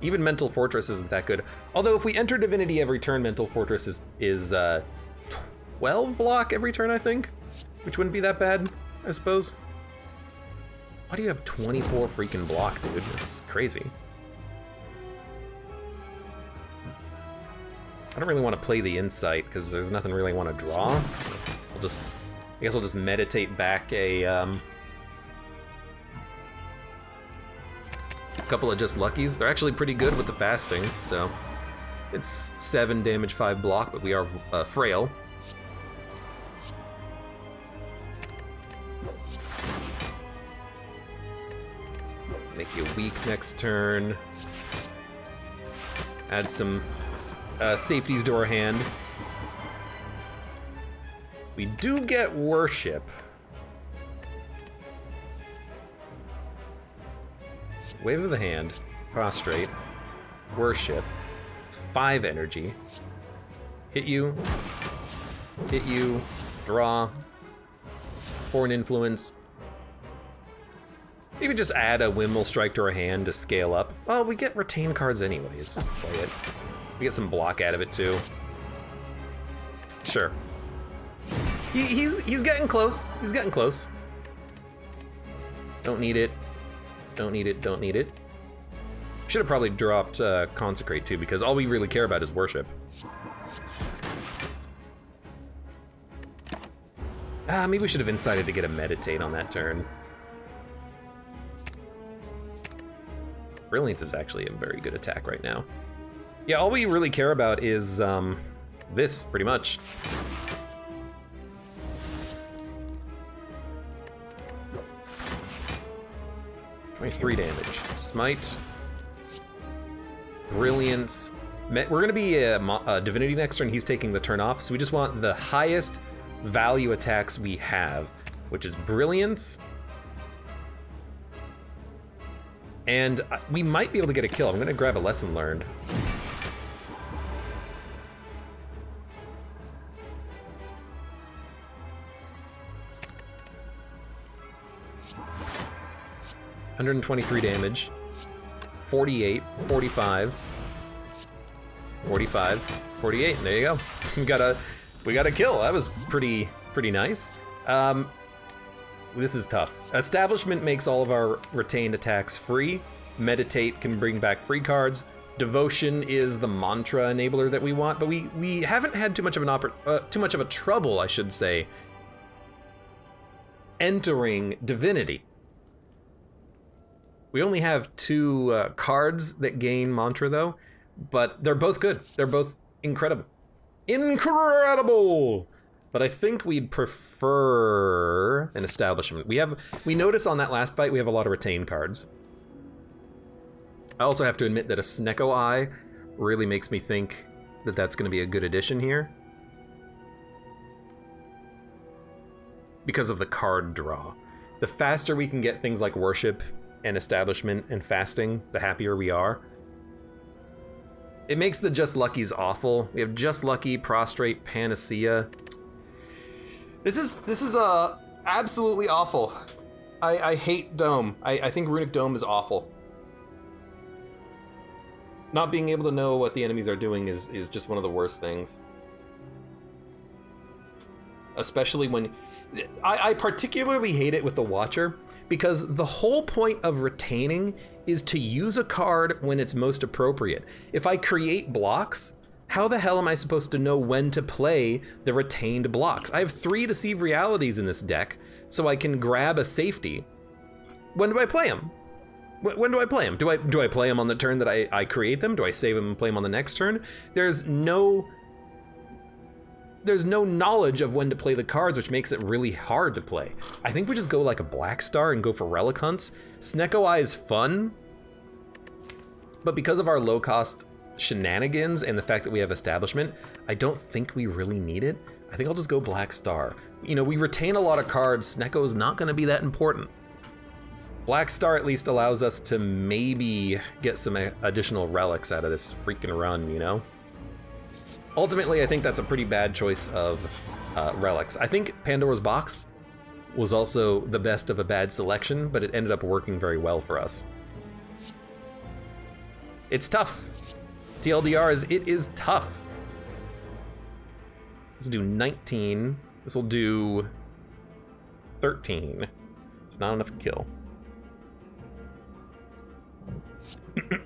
Even Mental Fortress isn't that good. Although if we enter Divinity every turn, Mental Fortress is 12 block every turn, I think. Which wouldn't be that bad, I suppose. Why do you have 24 freaking block, dude? It's crazy. I don't really want to play the Insight because there's nothing really I want to draw. So I guess I'll just meditate back a couple of Just Luckies. They're actually pretty good with the fasting, so it's 7 damage, 5 block, but we are frail. Make you weak next turn. Add some safeties to our hand. We do get Worship. Wave of the Hand, Prostrate, Worship, 5 energy. Hit you, draw, Foreign Influence. Maybe just add a Windmill Strike to our hand to scale up. Well, we get retain cards anyways, just play it. We get some block out of it too. Sure. He's getting close. He's getting close. Don't need it. Don't need it. Don't need it. Should have probably dropped Consecrate too, because all we really care about is Worship. Maybe we should have incited to get a Meditate on that turn. Brilliance is actually a very good attack right now. Yeah, all we really care about is this, pretty much. $23 damage. Smite. Brilliance. We're gonna be Divinity next turn, he's taking the turn off, so we just want the highest value attacks we have, which is Brilliance. And we might be able to get a kill. I'm gonna grab a Lesson Learned. $123 damage, 48, 45, 45, 48. There you go. We got a kill. That was pretty nice. This is tough. Establishment makes all of our retained attacks free. Meditate can bring back free cards. Devotion is the mantra enabler that we want, but we haven't had too much of a trouble, I should say, entering Divinity. We only have 2 cards that gain mantra though, but they're both good. They're both incredible. Incredible! But I think we'd prefer an Establishment. We notice on that last fight we have a lot of retained cards. I also have to admit that a Snecko Eye really makes me think that that's going to be a good addition here. Because of the card draw. The faster we can get things like Worship and Establishment and Fasting, the happier we are. It makes the Just Luckies awful. We have Just Lucky, Prostrate, Panacea. This is absolutely awful. I hate Dome. I think Runic Dome is awful. Not being able to know what the enemies are doing is just one of the worst things. Especially when... I particularly hate it with the Watcher, because the whole point of retaining is to use a card when it's most appropriate. If I create blocks, how the hell am I supposed to know when to play the retained blocks? I have 3 Deceive Realities in this deck, so I can grab a safety. When do I play them? When do I play them? Do I play them on the turn that I create them? Do I save them and play them on the next turn? There's no knowledge of when to play the cards, which makes it really hard to play. I think we just go like a Black Star and go for Relic Hunts. Snecko Eye is fun, but because of our low cost shenanigans and the fact that we have Establishment, I don't think we really need it. I think I'll just go Black Star. You know, we retain a lot of cards. Snecko is not gonna be that important. Black Star at least allows us to maybe get some additional relics out of this freaking run, you know? Ultimately, I think that's a pretty bad choice of relics. I think Pandora's Box was also the best of a bad selection, but it ended up working very well for us. It's tough. TLDR is, it is tough. This will do 19. This will do 13. It's not enough to kill.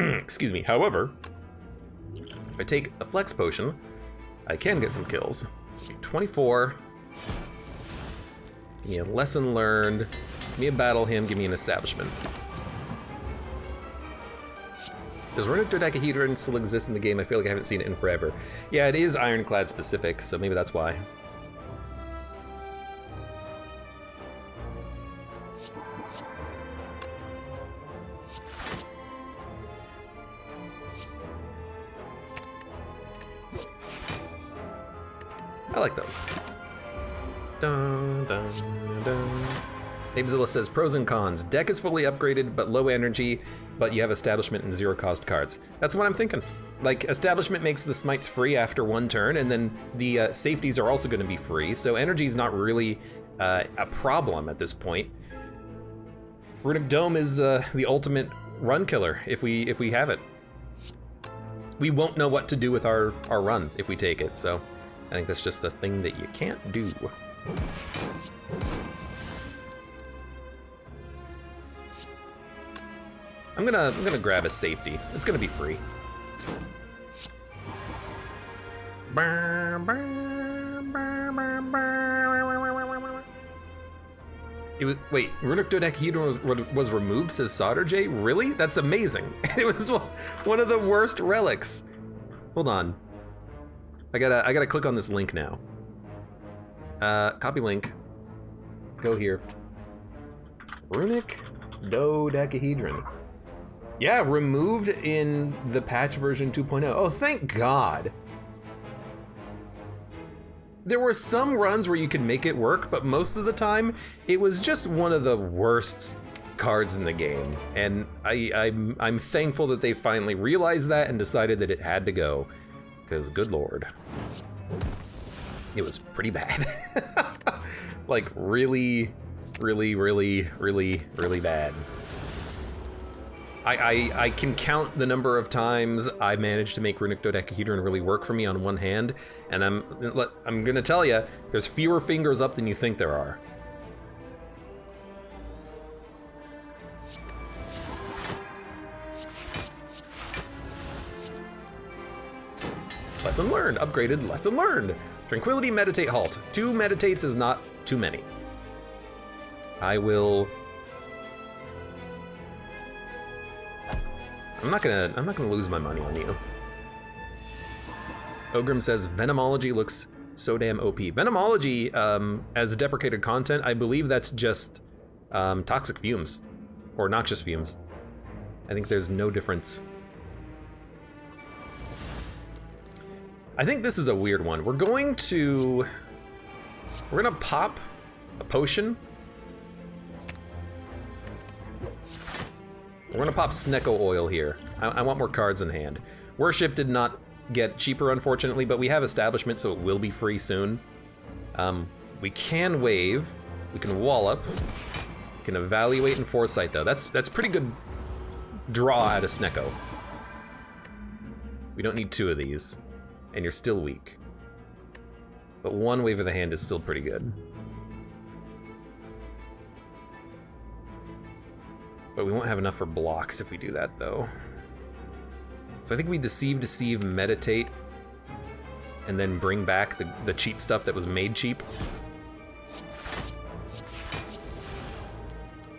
Excuse me. However, if I take a flex potion, I can get some kills. This will be 24. Give me a lesson learned. Give me a battle hymn. Give me an establishment. Does runic dodecahedron still exist in the game? I feel like I haven't seen it in forever. Yeah, it is Ironclad specific, so maybe that's why. I like those. Dun, dun, dun. Abezilla says, pros and cons. Deck is fully upgraded, but low energy, but you have establishment and zero cost cards. That's what I'm thinking. Like, establishment makes the smites free after one turn, and then the safeties are also gonna be free, so energy's not really a problem at this point. Runic Dome is the ultimate run killer if we have it. We won't know what to do with our run if we take it, so I think that's just a thing that you can't do. I'm gonna grab a safety. It's gonna be free. Wait, runic dodecahedron was removed, says Solder J? Really? That's amazing. It was one of the worst relics. Hold on. I gotta click on this link now. Copy link. Go here. Runic dodecahedron. Yeah, removed in the patch version 2.0. Oh, thank God. There were some runs where you could make it work, but most of the time, it was just one of the worst cards in the game. And I'm thankful that they finally realized that and decided that it had to go. Because, good Lord, it was pretty bad. Like, really, really, really, really, really bad. I can count the number of times I managed to make runic dodecahedron really work for me on one hand, and I'm gonna tell you, there's fewer fingers up than you think there are. Lesson learned, upgraded, lesson learned. Tranquility, meditate, halt. 2 meditates is not too many. I will. I'm not gonna lose my money on you. Ogrim says Venomology looks so damn OP. Venomology, as deprecated content, I believe that's just toxic fumes or noxious fumes. I think there's no difference. I think this is a weird one. We're gonna pop a potion. We're gonna pop Snecko Oil here. I want more cards in hand. Worship did not get cheaper, unfortunately, but we have Establishment, so it will be free soon. We can wave. We can Wallop. We can Evaluate and Foresight, though. That's pretty good draw out of Snecko. We don't need 2 of these, and you're still weak. But 1 wave of the hand is still pretty good. But we won't have enough for blocks if we do that, though. So I think we deceive, meditate, and then bring back the cheap stuff that was made cheap.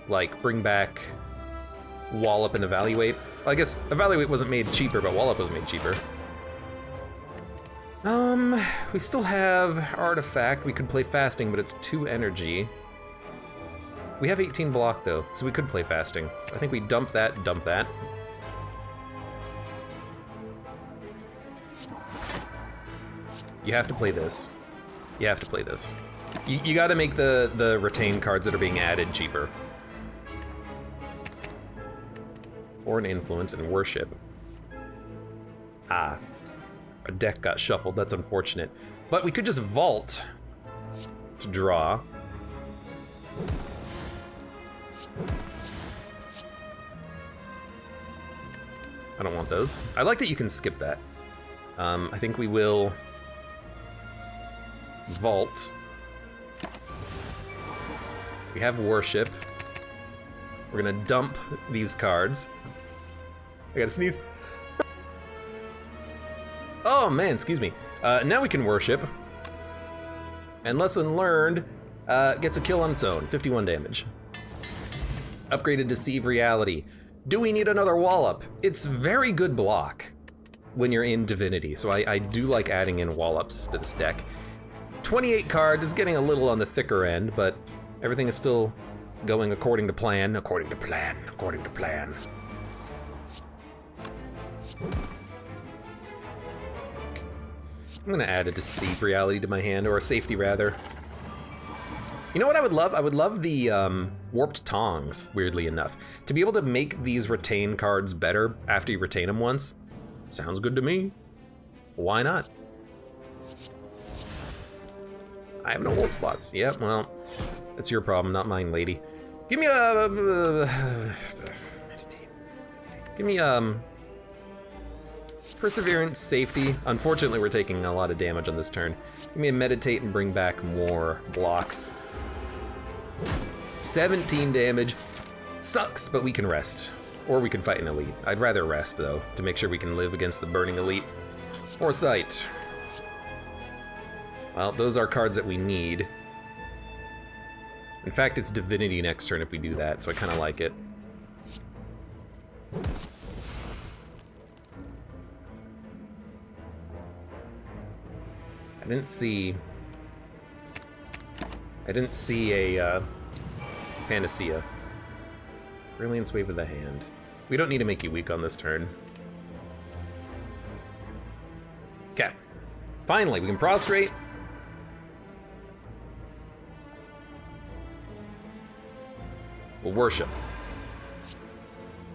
Like, bring back Wallop and Evaluate. Well, I guess Evaluate wasn't made cheaper, but Wallop was made cheaper. We still have Artifact. We could play Fasting, but it's 2 energy. We have 18 block, though, so we could play Fasting. So I think we dump that, dump that. You have to play this. You have to play this. You gotta make the retain cards that are being added cheaper. Foreign Influence and Worship. Ah. Our deck got shuffled, that's unfortunate. But we could just vault to draw. I don't want those. I like that you can skip that. I think we will vault. We have worship. We're gonna dump these cards. I gotta sneeze. Oh man, excuse me. Now we can worship. And lesson learned gets a kill on its own, 51 damage. Upgraded Deceive Reality. Do we need another Wallop? It's very good block when you're in Divinity, so I do like adding in Wallops to this deck. 28 cards is getting a little on the thicker end, but everything is still going according to plan, according to plan, according to plan. I'm gonna add a Deceive Reality to my hand, or a Safety rather. You know what I would love? I would love the Warped Tongs, weirdly enough. To be able to make these retain cards better after you retain them once. Sounds good to me. Why not? I have no warp slots. Yep, well, that's your problem, not mine, lady. Give me a... Give me Perseverance, Safety. Unfortunately, we're taking a lot of damage on this turn. Give me a Meditate and bring back more blocks. 17 damage. Sucks, but we can rest. Or we can fight an elite. I'd rather rest, though, to make sure we can live against the Burning Elite. Foresight. Well, those are cards that we need. In fact, it's Divinity next turn if we do that, so I kind of like it. I didn't see a Panacea. Brilliance, Wave of the Hand. We don't need to make you weak on this turn. Okay. Finally, we can prostrate. We'll worship.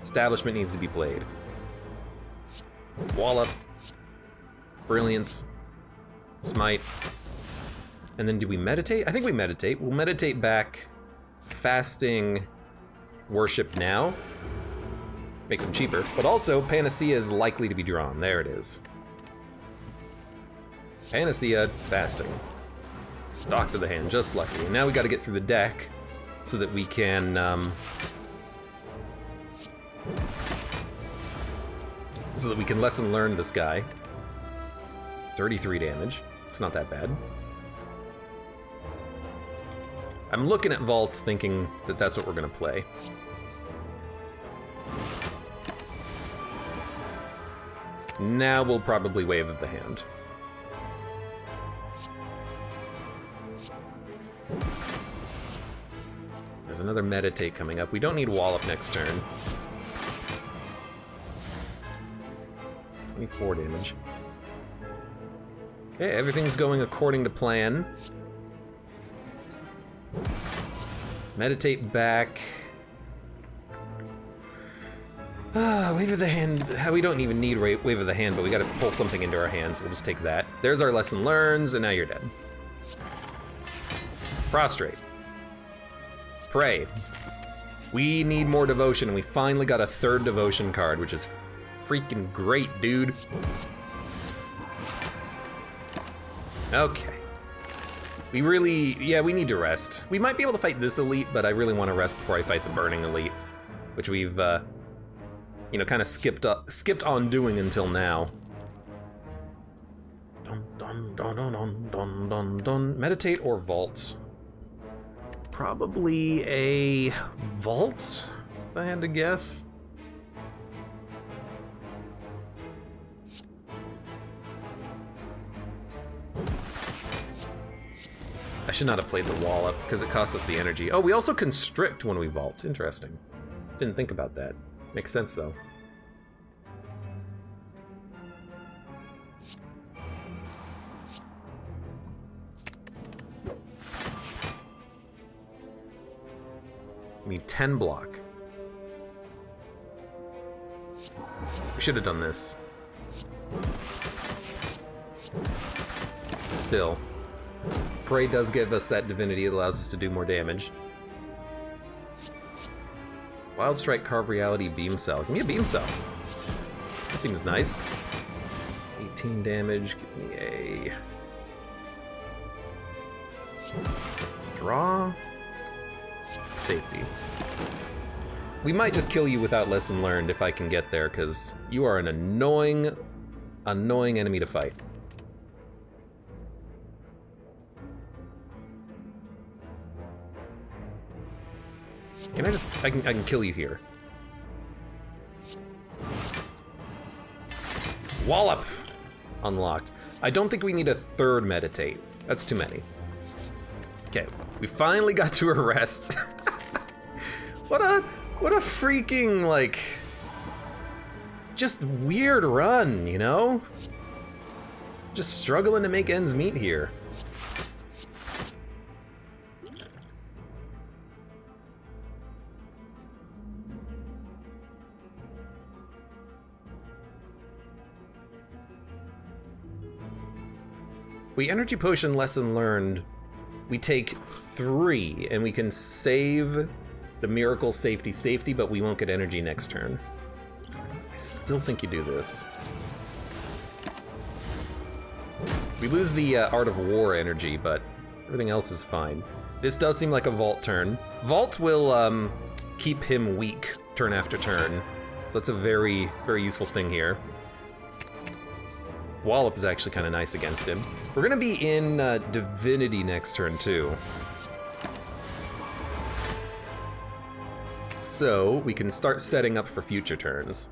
Establishment needs to be played. Wallop. Brilliance. Smite. And then do we meditate? I think we meditate. We'll meditate back. Fasting. Worship now. Makes them cheaper. But also, Panacea is likely to be drawn. There it is. Panacea, fasting. Dock to the hand, just lucky. And now we gotta get through the deck so that we can, lesson learn this guy. 33 damage. It's not that bad. I'm looking at Vault thinking that that's what we're gonna play. Now we'll probably Wave of the Hand. There's another Meditate coming up. We don't need Wallop next turn. 24 damage. Okay, everything's going according to plan. Meditate back. Wave of the Hand. We don't even need Wave of the Hand, but we gotta pull something into our hands. We'll just take that. There's our lesson learns, and now you're dead. Prostrate. Pray. We need more devotion, and we finally got a third devotion card, which is freaking great, dude. Okay. We need to rest. We might be able to fight this elite, but I really want to rest before I fight the Burning Elite, which we've, kind of skipped on doing until now. Dun dun dun dun dun dun dun dun. Meditate or Vault? Probably a Vault, if I had to guess. I should not have played the Wallop, because it costs us the energy. Oh, we also constrict when we Vault. Interesting. Didn't think about that. Makes sense, though. We need 10 block. We should have done this. Still. Prey does give us that divinity. It allows us to do more damage. Wild Strike, Carve Reality, Beam Cell. Give me a Beam Cell. That seems nice. 18 damage. Give me a... Draw. Safety. We might just kill you without lesson learned if I can get there, because you are an annoying enemy to fight. Can I just... I can kill you here. Wallop! Unlocked. I don't think we need a third meditate. That's too many. Okay, we finally got to arrest. What a freaking, like, just weird run, you know? Just struggling to make ends meet here. If we energy potion lesson learned, we take 3 and we can save the miracle safety, but we won't get energy next turn. I still think you do this. We lose the Art of War energy, but everything else is fine. This does seem like a Vault turn. Vault will keep him weak turn after turn, so that's a very, very useful thing here. Wallop is actually kind of nice against him. We're gonna be in Divinity next turn too. So we can start setting up for future turns.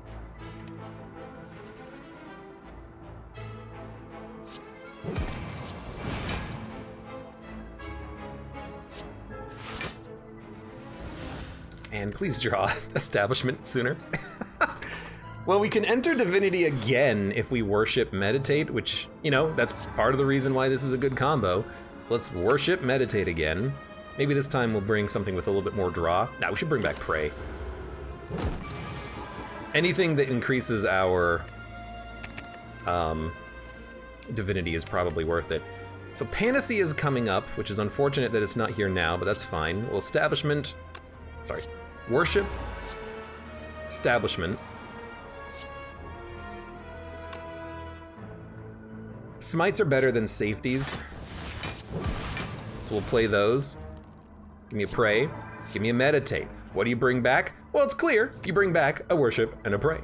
And please draw Establishment sooner. Well, we can enter Divinity again if we worship Meditate, which, you know, that's part of the reason why this is a good combo. So let's worship Meditate again. Maybe this time we'll bring something with a little bit more draw. Nah, we should bring back Prey. Anything that increases our Divinity is probably worth it. So Panacea is coming up, which is unfortunate that it's not here now, but that's fine. Well, Establishment, sorry, Worship, Establishment. Smites are better than safeties, so we'll play those. Give me a Pray, give me a Meditate. What do you bring back? Well, it's clear. You bring back a Worship and a Pray.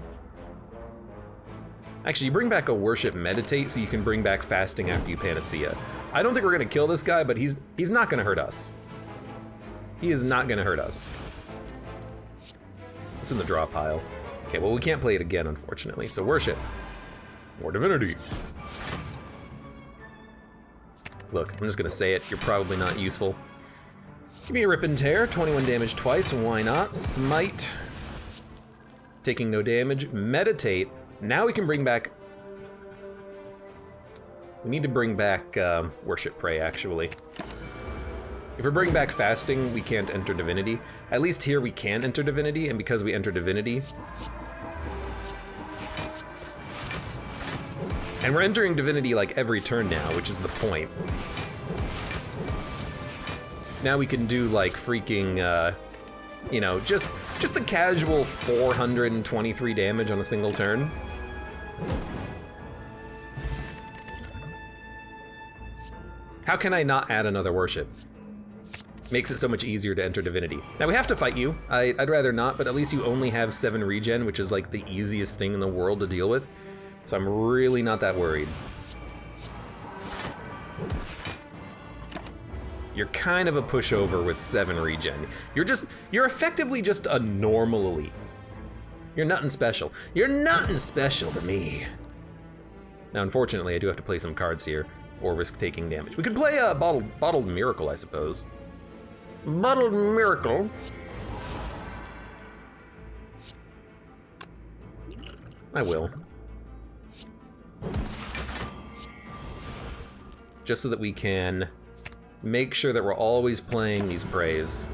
Actually, you bring back a Worship Meditate so you can bring back Fasting after you Panacea. I don't think we're gonna kill this guy, but he's not gonna hurt us. He is not gonna hurt us. It's in the draw pile. Okay, well, we can't play it again, unfortunately, so Worship. More Divinity. Look, I'm just gonna say it, you're probably not useful. Give me a Rip and Tear, 21 damage twice, why not? Smite, taking no damage. Meditate, now we can bring back... We need to bring back Worship Pray, actually. If we bring back Fasting, we can't enter Divinity. At least here we can enter Divinity, and because we enter Divinity... And we're entering Divinity like every turn now, which is the point. Now we can do like freaking, you know, just a casual 423 damage on a single turn. How can I not add another Worship? Makes it so much easier to enter Divinity. Now we have to fight you. I'd rather not, but at least you only have 7 regen, which is like the easiest thing in the world to deal with. So I'm really not that worried. You're kind of a pushover with 7 regen. You're effectively just a normal elite. You're nothing special. You're nothing special to me. Now, unfortunately, I do have to play some cards here, or risk taking damage. We could play a Bottled Miracle, I suppose. Bottled Miracle. I will. Just so that we can make sure that we're always playing these Prays.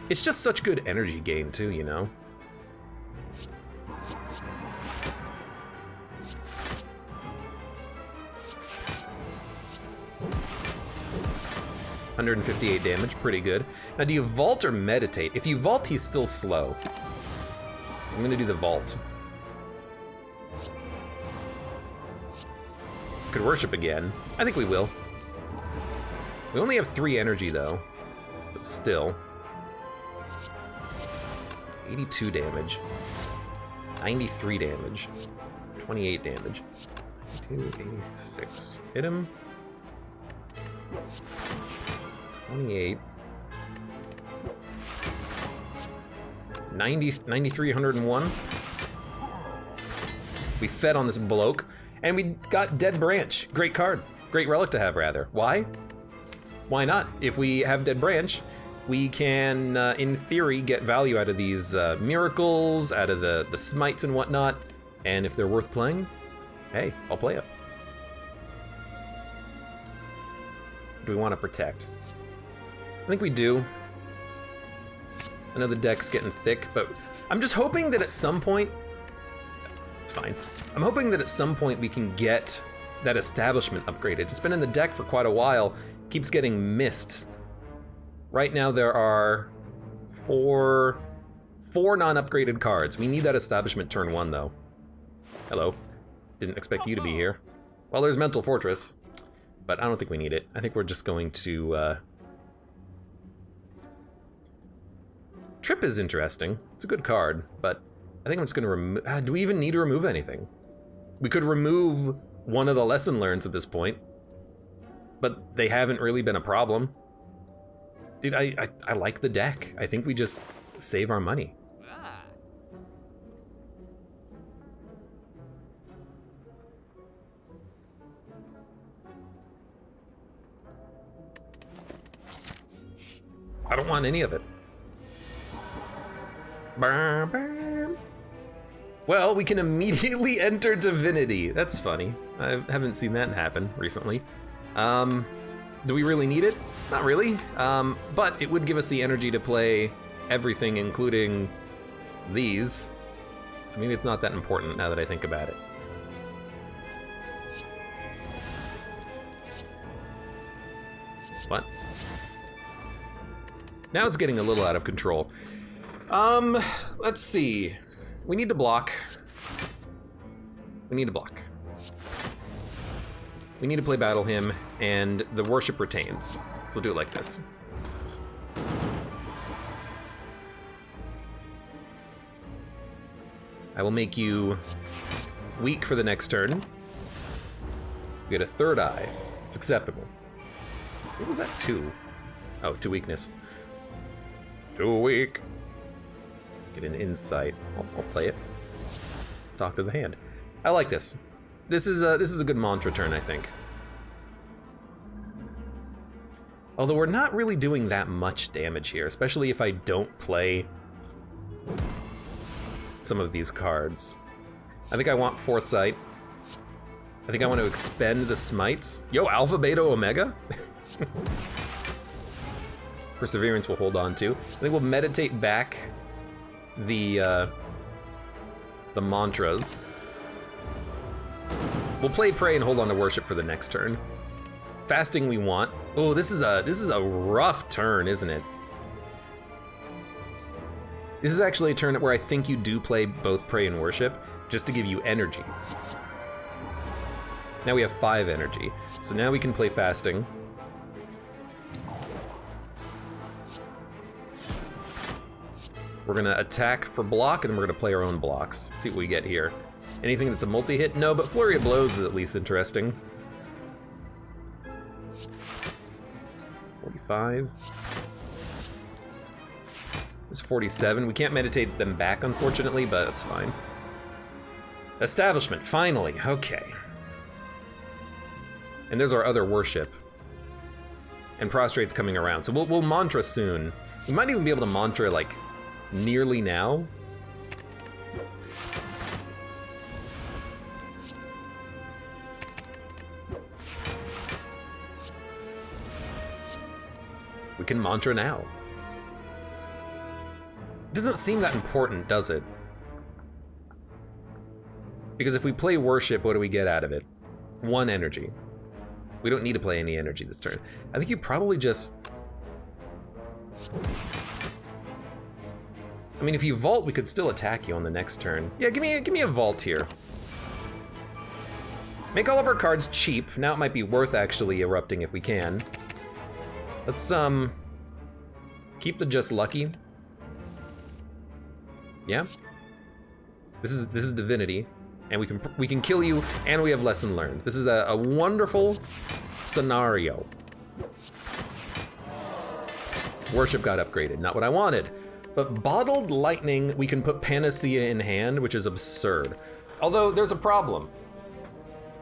It's just such good energy gain too, you know? 158 damage, pretty good. Now, do you vault or meditate? If you vault, he's still slow. So I'm gonna do the vault. Could worship again. I think we will. We only have 3 energy though, but still. 82 damage. 93 damage. 28 damage. 286. Hit him. 28. 93, 101. We fed on this bloke, and we got Dead Branch. Great card. Great relic to have, rather. Why? Why not? If we have Dead Branch, we can, in theory, get value out of these miracles, out of the smites and whatnot, and if they're worth playing, hey, I'll play it. Do we want to protect? I think we do. I know the deck's getting thick, but I'm just hoping that at some point, it's fine. I'm hoping that at some point we can get that establishment upgraded. It's been in the deck for quite a while, keeps getting missed. Right now there are four non-upgraded cards. We need that establishment turn 1 though. Hello, didn't expect you to be here. Well, there's Mental Fortress, but I don't think we need it. I think we're just going to, Trip is interesting. It's a good card, but I think I'm just gonna remove, do we even need to remove anything? We could remove one of the lesson learns at this point, but they haven't really been a problem. Dude, I like the deck. I think we just save our money. I don't want any of it. Well, we can immediately enter Divinity. That's funny. I haven't seen that happen recently. Do we really need it? Not really, but it would give us the energy to play everything, including these. So maybe it's not that important now that I think about it. What? Now it's getting a little out of control. Let's see. We need to block. We need to block. We need to play Battle Hymn, and the worship retains. So we'll do it like this. I will make you weak for the next turn. You get a 3rd eye. It's acceptable. What was that, 2? Oh, 2 weakness. 2 weak. Get an insight. I'll play it. Talk to the hand. I like this. This is a good mantra turn, I think. Although we're not really doing that much damage here, especially if I don't play some of these cards. I think I want Foresight. I think I want to expend the smites. Yo, Alpha, Beta, Omega? Perseverance we'll hold on to. I think we'll meditate back the mantras. We'll play Pray and hold on to Worship for the next turn. Fasting we want. Oh, this is a rough turn, isn't it? This is actually a turn where I think you do play both Pray and Worship, just to give you energy. Now we have 5 energy, so now we can play Fasting. We're gonna attack for block, and then we're gonna play our own blocks. See what we get here. Anything that's a multi-hit? No, but Flurry of Blows is at least interesting. 45. It's 47. We can't meditate them back, unfortunately, but that's fine. Establishment, finally, okay. And there's our other worship. And Prostrate's coming around, so we'll mantra soon. We might even be able to mantra, like, nearly now. We can mantra now. Doesn't seem that important, does it? Because if we play Worship, what do we get out of it? 1 energy. We don't need to play any energy this turn. I think you probably just... I mean, if you vault, we could still attack you on the next turn. Yeah, give me a vault here. Make all of our cards cheap. Now it might be worth actually erupting if we can. Let's keep the just lucky. Yeah. This is divinity, and we can kill you, and we have lesson learned. This is a wonderful scenario. Worship got upgraded, not what I wanted. But bottled lightning, we can put Panacea in hand, which is absurd. Although there's a problem.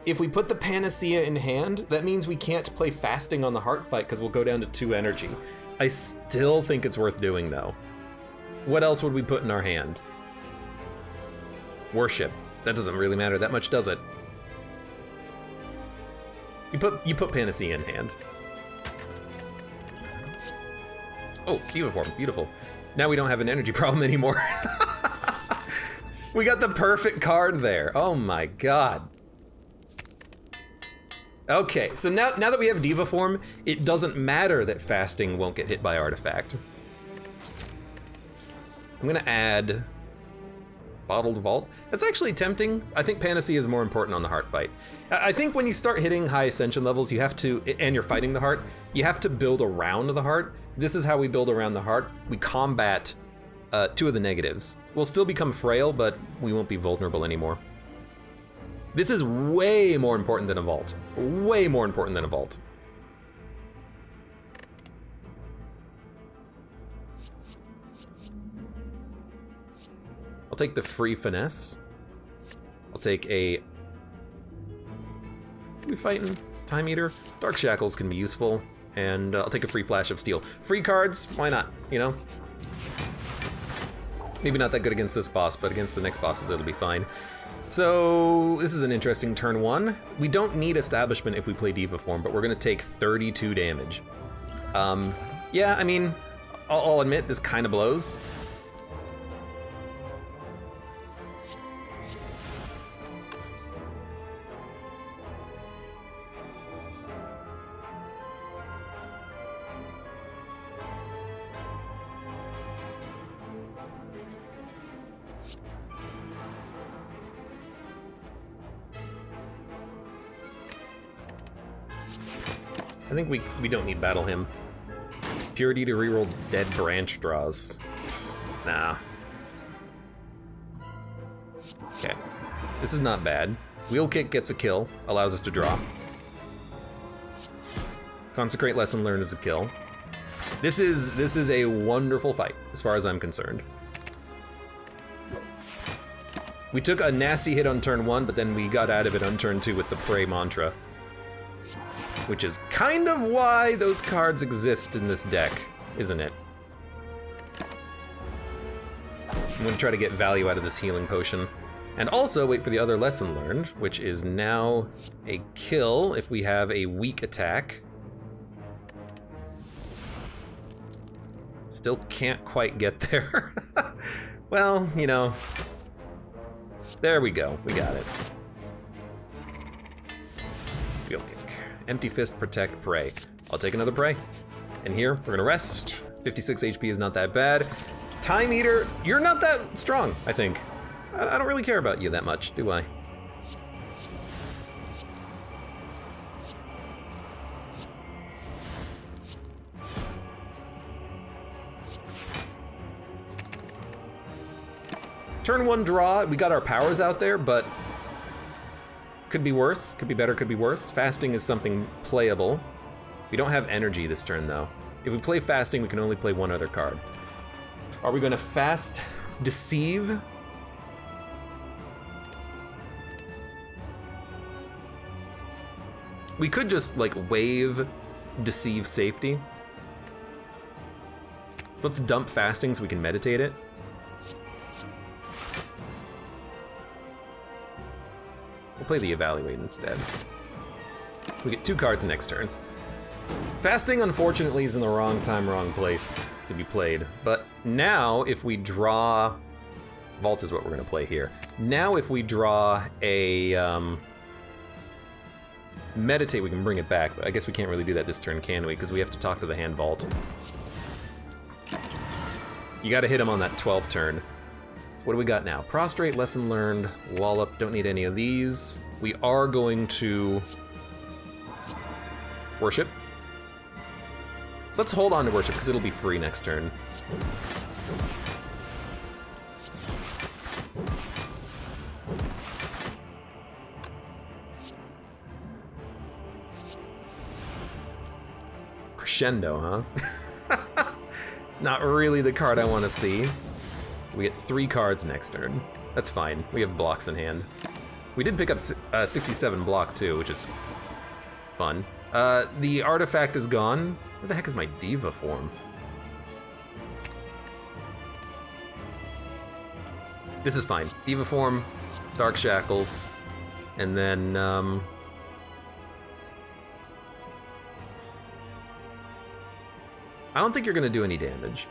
If we put the Panacea in hand, that means we can't play fasting on the heart fight because we'll go down to 2 energy. I still think it's worth doing though. What else would we put in our hand? Worship. That doesn't really matter that much, does it? You put Panacea in hand. Oh, Diva form, beautiful. Now we don't have an energy problem anymore. We got the perfect card there. Oh my god. Okay, so now that we have Diva form, it doesn't matter that fasting won't get hit by artifact. I'm gonna add Bottled Vault. That's actually tempting. I think Panacea is more important on the heart fight. I think when you start hitting high ascension levels, you have to, and you're fighting the heart, you have to build around the heart. This is how we build around the heart. We combat 2 of the negatives. We'll still become frail, but we won't be vulnerable anymore. This is way more important than a vault. Way more important than a vault. I'll take the free finesse. I'll take a... we fighting? Time Eater? Dark Shackles can be useful. And I'll take a free Flash of Steel. Free cards, why not, you know? Maybe not that good against this boss, but against the next bosses it'll be fine. So this is an interesting turn 1. We don't need Establishment if we play Diva form, but we're gonna take 32 damage. Yeah, I mean, I'll admit this kind of blows. I think we don't need Battle Hymn. Purity to reroll dead branch draws. Nah. Okay. This is not bad. Wheel Kick gets a kill, allows us to draw. Consecrate Lesson Learned is a kill. This is a wonderful fight, as far as I'm concerned. We took a nasty hit on turn 1, but then we got out of it on turn 2 with the Pray mantra. Which is kind of why those cards exist in this deck, isn't it? I'm gonna try to get value out of this healing potion. And also wait for the other lesson learned, which is now a kill if we have a weak attack. Still can't quite get there. Well, you know, there we go, we got it. Wheel Kick. Empty Fist, Protect, Pray. I'll take another Pray. And here, we're gonna rest. 56 HP is not that bad. Time Eater, you're not that strong, I think. I don't really care about you that much, do I? Turn 1 draw, we got our powers out there, but could be worse, could be better, could be worse. Fasting is something playable. We don't have energy this turn though. If we play fasting, we can only play 1 other card. Are we gonna fast Deceive? We could just like wave Deceive Safety. So let's dump fasting so we can meditate it. We'll play the Evaluate instead. We get 2 cards next turn. Fasting, unfortunately, is in the wrong time, wrong place to be played. But now, if we draw... Vault is what we're going to play here. Now, if we draw a meditate, we can bring it back, but I guess we can't really do that this turn, can we? Because we have to talk to the hand vault. You gotta hit him on that 12th turn. So what do we got now? Prostrate, lesson learned, wallop, don't need any of these. We are going to worship. Let's hold on to worship, because it'll be free next turn. Crescendo, huh? Not really the card I want to see. We get 3 cards next turn. That's fine. We have blocks in hand. We did pick up 67 block too, which is fun. The artifact is gone. Where the heck is my diva form? This is fine. Diva form, Dark Shackles, and then I don't think you're gonna do any damage.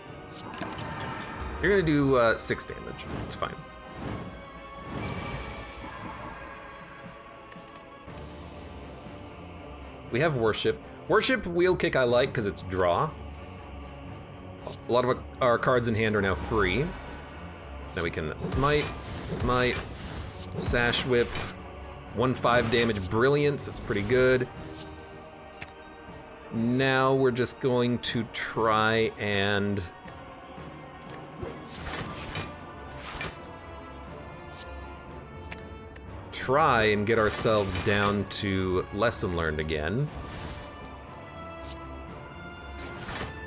You're gonna do 6 damage. It's fine. We have Worship. Worship Wheel Kick I like because it's draw. A lot of our cards in hand are now free. So now we can Smite, Smite, Sash Whip, 1/5 damage Brilliance, that's pretty good. Now we're just going to try and get ourselves down to lesson learned again.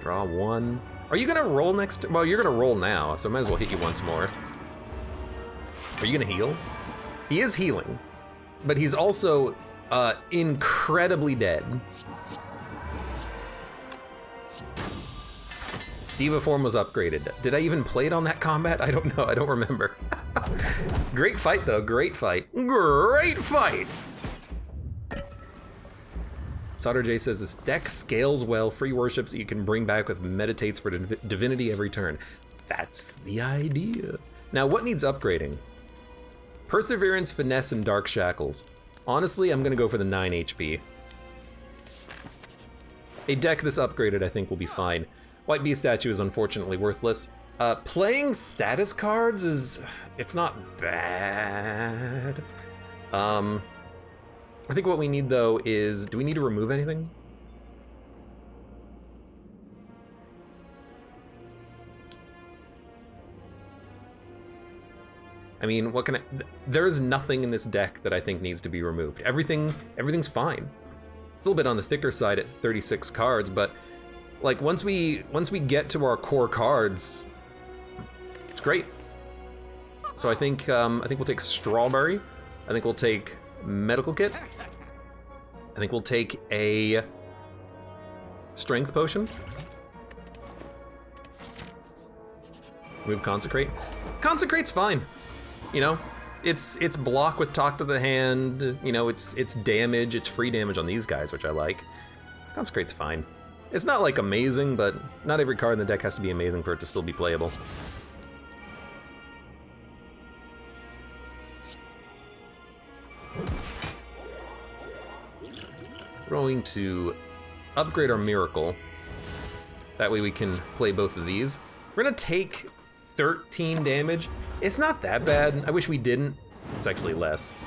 Draw 1. Are you gonna roll next? Well, you're gonna roll now, so I might as well hit you once more. Are you gonna heal? He is healing, but he's also incredibly dead. Diva form was upgraded. Did I even play it on that combat? I don't know, I don't remember. Great fight though, great fight. Great fight! Sauter J says this deck scales well, free worships that you can bring back with meditates for divinity every turn. That's the idea. Now what needs upgrading? Perseverance, Finesse, and Dark Shackles. Honestly, I'm gonna go for the 9 HP. A deck this upgraded I think will be fine. White Bee statue is unfortunately worthless. Playing status cards it's not bad. I think what we need though is, do we need to remove anything? I mean, what can I, there's nothing in this deck that I think needs to be removed. Everything's fine. It's a little bit on the thicker side at 36 cards, but like once we get to our core cards, it's great. So I think we'll take Strawberry. I think we'll take Medical Kit. I think we'll take a Strength Potion. Move Consecrate. Consecrate's fine. You know, it's block with Talk to the Hand. You know, it's damage. It's free damage on these guys, which I like. Consecrate's fine. It's not like amazing, but not every card in the deck has to be amazing for it to still be playable. We're going to upgrade our Miracle. That way we can play both of these. We're gonna take 13 damage. It's not that bad. I wish we didn't. It's actually less.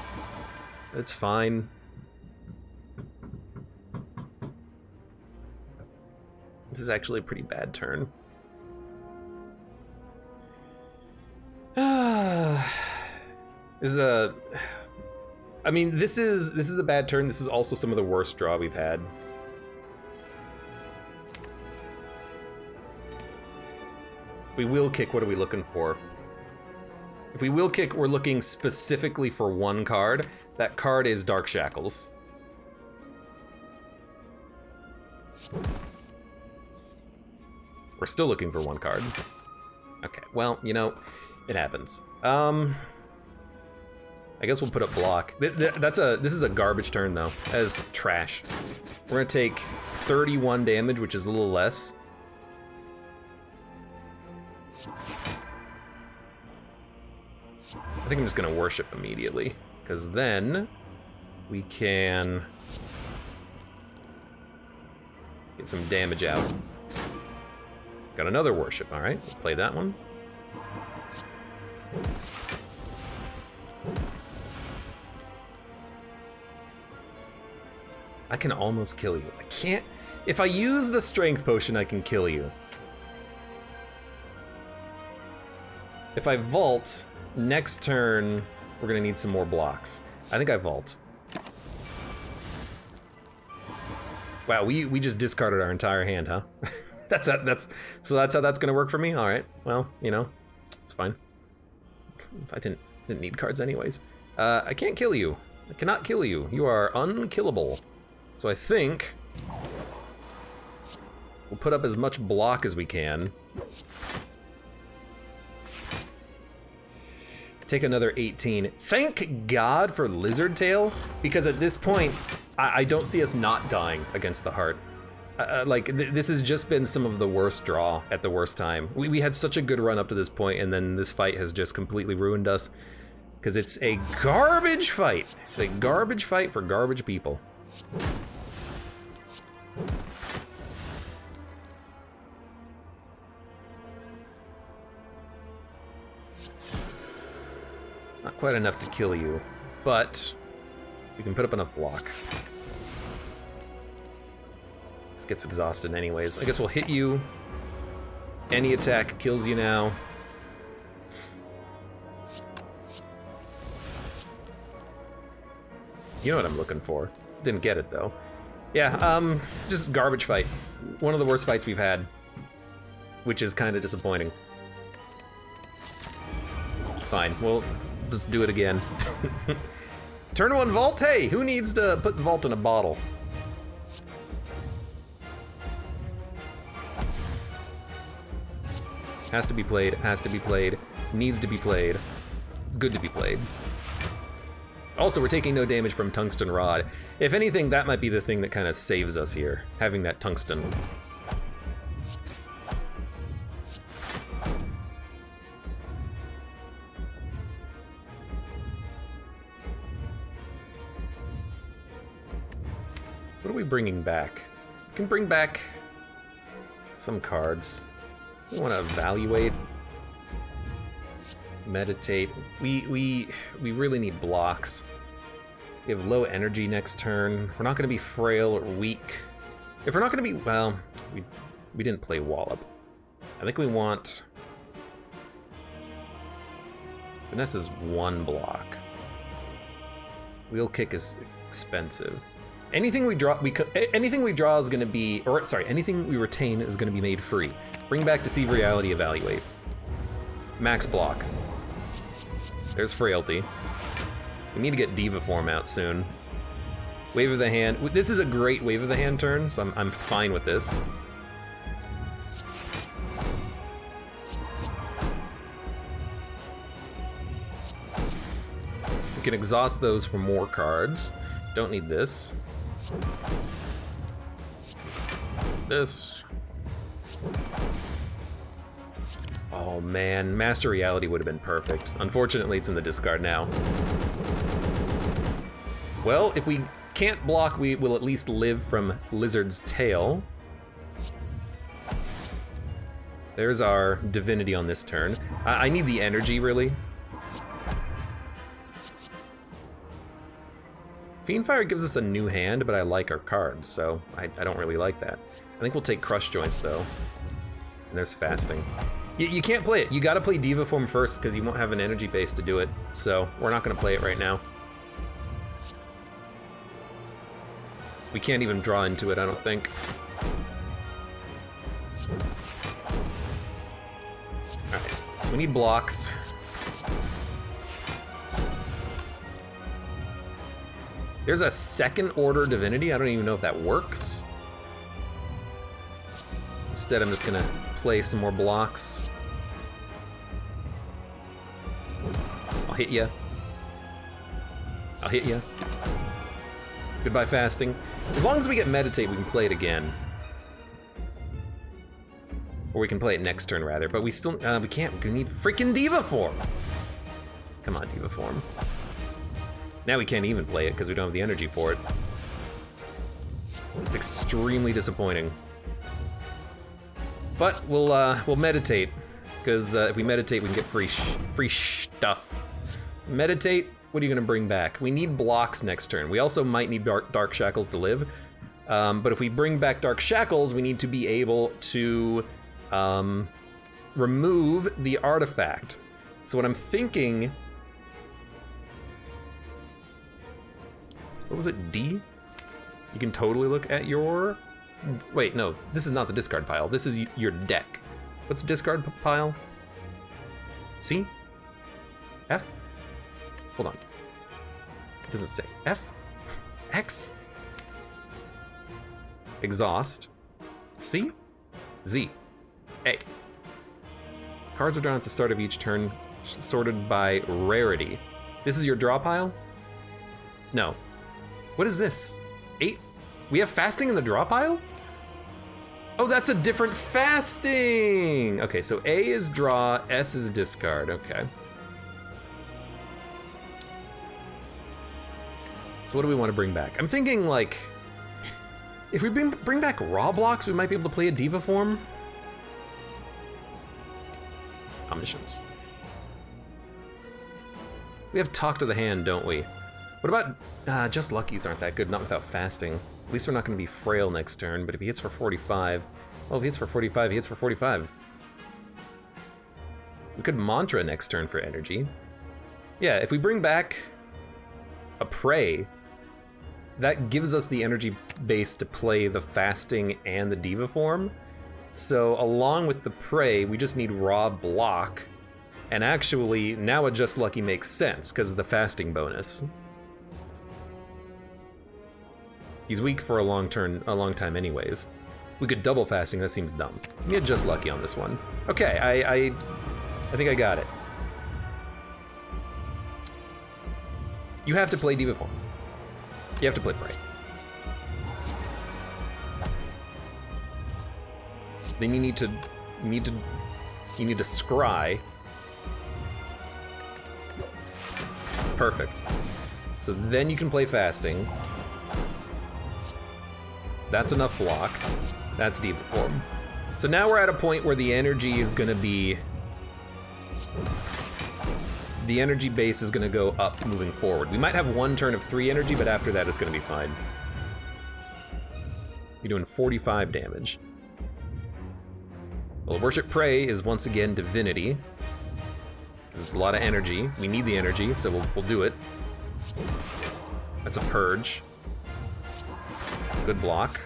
It's fine. This is actually a pretty bad turn. I mean, this is a bad turn. This is also some of the worst draw we've had. If we will kick, what are we looking for? If we will kick, we're looking specifically for one card. That card is Dark Shackles. We're still looking for one card. Okay, well, you know, it happens. I guess we'll put up block. This is a garbage turn though, as trash. We're gonna take 31 damage, which is a little less. I think I'm just gonna worship immediately, because then we can Get some damage out. Got another worship, all right. Let's play that one. I can almost kill you. I can't. If I use the strength potion, I can kill you. If I vault, next turn, we're gonna need some more blocks. I think I vault. Wow, we just discarded our entire hand, huh? So that's how that's gonna work for me? All right, well, you know, it's fine. I didn't need cards anyways. I can't kill you. I cannot kill you. You are unkillable. So I think we'll put up as much block as we can. Take another 18. Thank God for Lizard Tail, because at this point, I don't see us not dying against the heart. This has just been some of the worst draw at the worst time. We had such a good run up to this point, and then this fight has just completely ruined us, because it's a garbage fight. It's a garbage fight for garbage people. Not quite enough to kill you, but we can put up enough block. This gets exhausted anyways. I guess we'll hit you. Any attack kills you now. You know what I'm looking for. Didn't get it though. Yeah, just garbage fight. One of the worst fights we've had, which is kind of disappointing. Fine, we'll just do it again. Turn 1 vault? Hey, who needs to put vault in a bottle? Has to be played, has to be played, needs to be played, good to be played. Also, we're taking no damage from Tungsten Rod. If anything, that might be the thing that kind of saves us here, having that tungsten. What are we bringing back? We can bring back some cards. We want to evaluate, meditate. We really need blocks. We have low energy next turn. We're not going to be frail or weak. If we're not going to be, well, we didn't play Wallop. I think we want finesse is 1 block. Wheel kick is expensive. Anything we draw, anything we draw is going to be, or sorry, anything we retain is going to be made free. Bring back Deceive Reality, evaluate. Max block. There's frailty. We need to get Diva Form out soon. Wave of the Hand. This is a great Wave of the Hand turn, so I'm fine with this. We can exhaust those for more cards. Don't need this. This. Oh man, Master Reality would have been perfect. Unfortunately, it's in the discard now. Well, if we can't block, we will at least live from Lizard's Tail. There's our divinity on this turn. I need the energy, really. Fiendfire gives us a new hand, but I like our cards, so I don't really like that. I think we'll take Crush Joints, though. And there's Fasting. You can't play it. You gotta play Diva Form first, because you won't have an energy base to do it. So we're not gonna play it right now. We can't even draw into it, I don't think. Alright, so we need blocks. There's a 2nd order divinity. I don't even know if that works. Instead, I'm just gonna play some more blocks. I'll hit ya. I'll hit ya. Goodbye, Fasting. As long as we get Meditate, we can play it again. Or we can play it next turn, rather. But we still, we can't. We need freaking Diva Form. Come on, Diva Form. Now we can't even play it because we don't have the energy for it. It's extremely disappointing. But we'll meditate, because if we meditate, we can get free stuff. Meditate. What are you gonna bring back? We need blocks next turn. We also might need dark shackles to live. But if we bring back dark shackles, we need to be able to remove the artifact. So what I'm thinking, what was it, D? You can totally look at your, wait, no, this is not the discard pile. This is your deck. What's the discard pile? C? F? Hold on. It doesn't say. F? X? Exhaust. C? Z. A. Cards are drawn at the start of each turn, sorted by rarity. This is your draw pile? No. What is this? 8? We have fasting in the draw pile? Oh, that's a different fasting! Okay, so A is draw, S is discard, okay. So what do we want to bring back? I'm thinking, like, if we bring back raw blocks, we might be able to play a diva form. Omniscience. We have Talk to the Hand, don't we? What about, just Luckies aren't that good, not without fasting. At least we're not going to be frail next turn, but if he hits for 45, well, if he hits for 45, he hits for 45. We could Mantra next turn for energy. Yeah, if we bring back a Prey, that gives us the energy base to play the fasting and the diva form. So along with the Prey, we just need raw block. And actually, now a Just Lucky makes sense because of the fasting bonus. He's weak for a long time anyways. We could double fasting, that seems dumb. Give me a Just Lucky on this one. Okay, I think I got it. You have to play diva form. You have to play Prey. Then you need to scry. Perfect. So then you can play fasting. That's enough block. That's diva form. So now we're at a point where the energy is gonna be, the energy base is gonna go up moving forward. We might have one turn of 3 energy, but after that it's gonna be fine. You're doing 45 damage. Well, Worship Prey is once again Divinity. There's a lot of energy. We need the energy, so we'll do it. That's a Purge. Good block.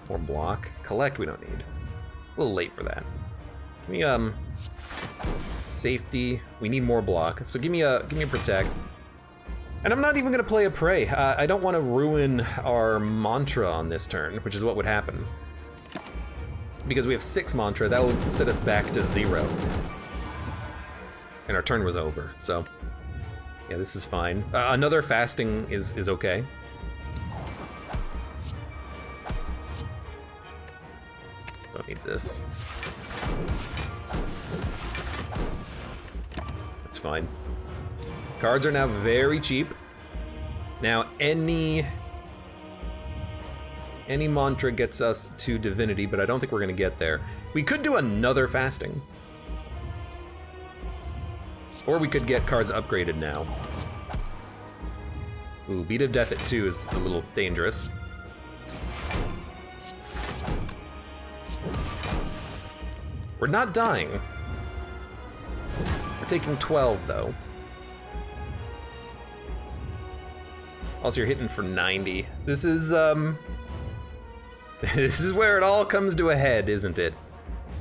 More block. Collect we don't need. A little late for that. Give me safety. We need more block. So give me a protect. And I'm not even gonna play a Prey. I don't want to ruin our Mantra on this turn, which is what would happen. Because we have 6 Mantra, that will set us back to 0. And our turn was over, so yeah, this is fine. Another fasting is okay. Don't need this. That's fine. Cards are now very cheap. Now any mantra gets us to Divinity, but I don't think we're gonna get there. We could do another fasting. Or we could get cards upgraded now. Ooh, Beat of Death at 2 is a little dangerous. We're not dying. We're taking 12 though. Also, you're hitting for 90. This is this is where it all comes to a head, isn't it?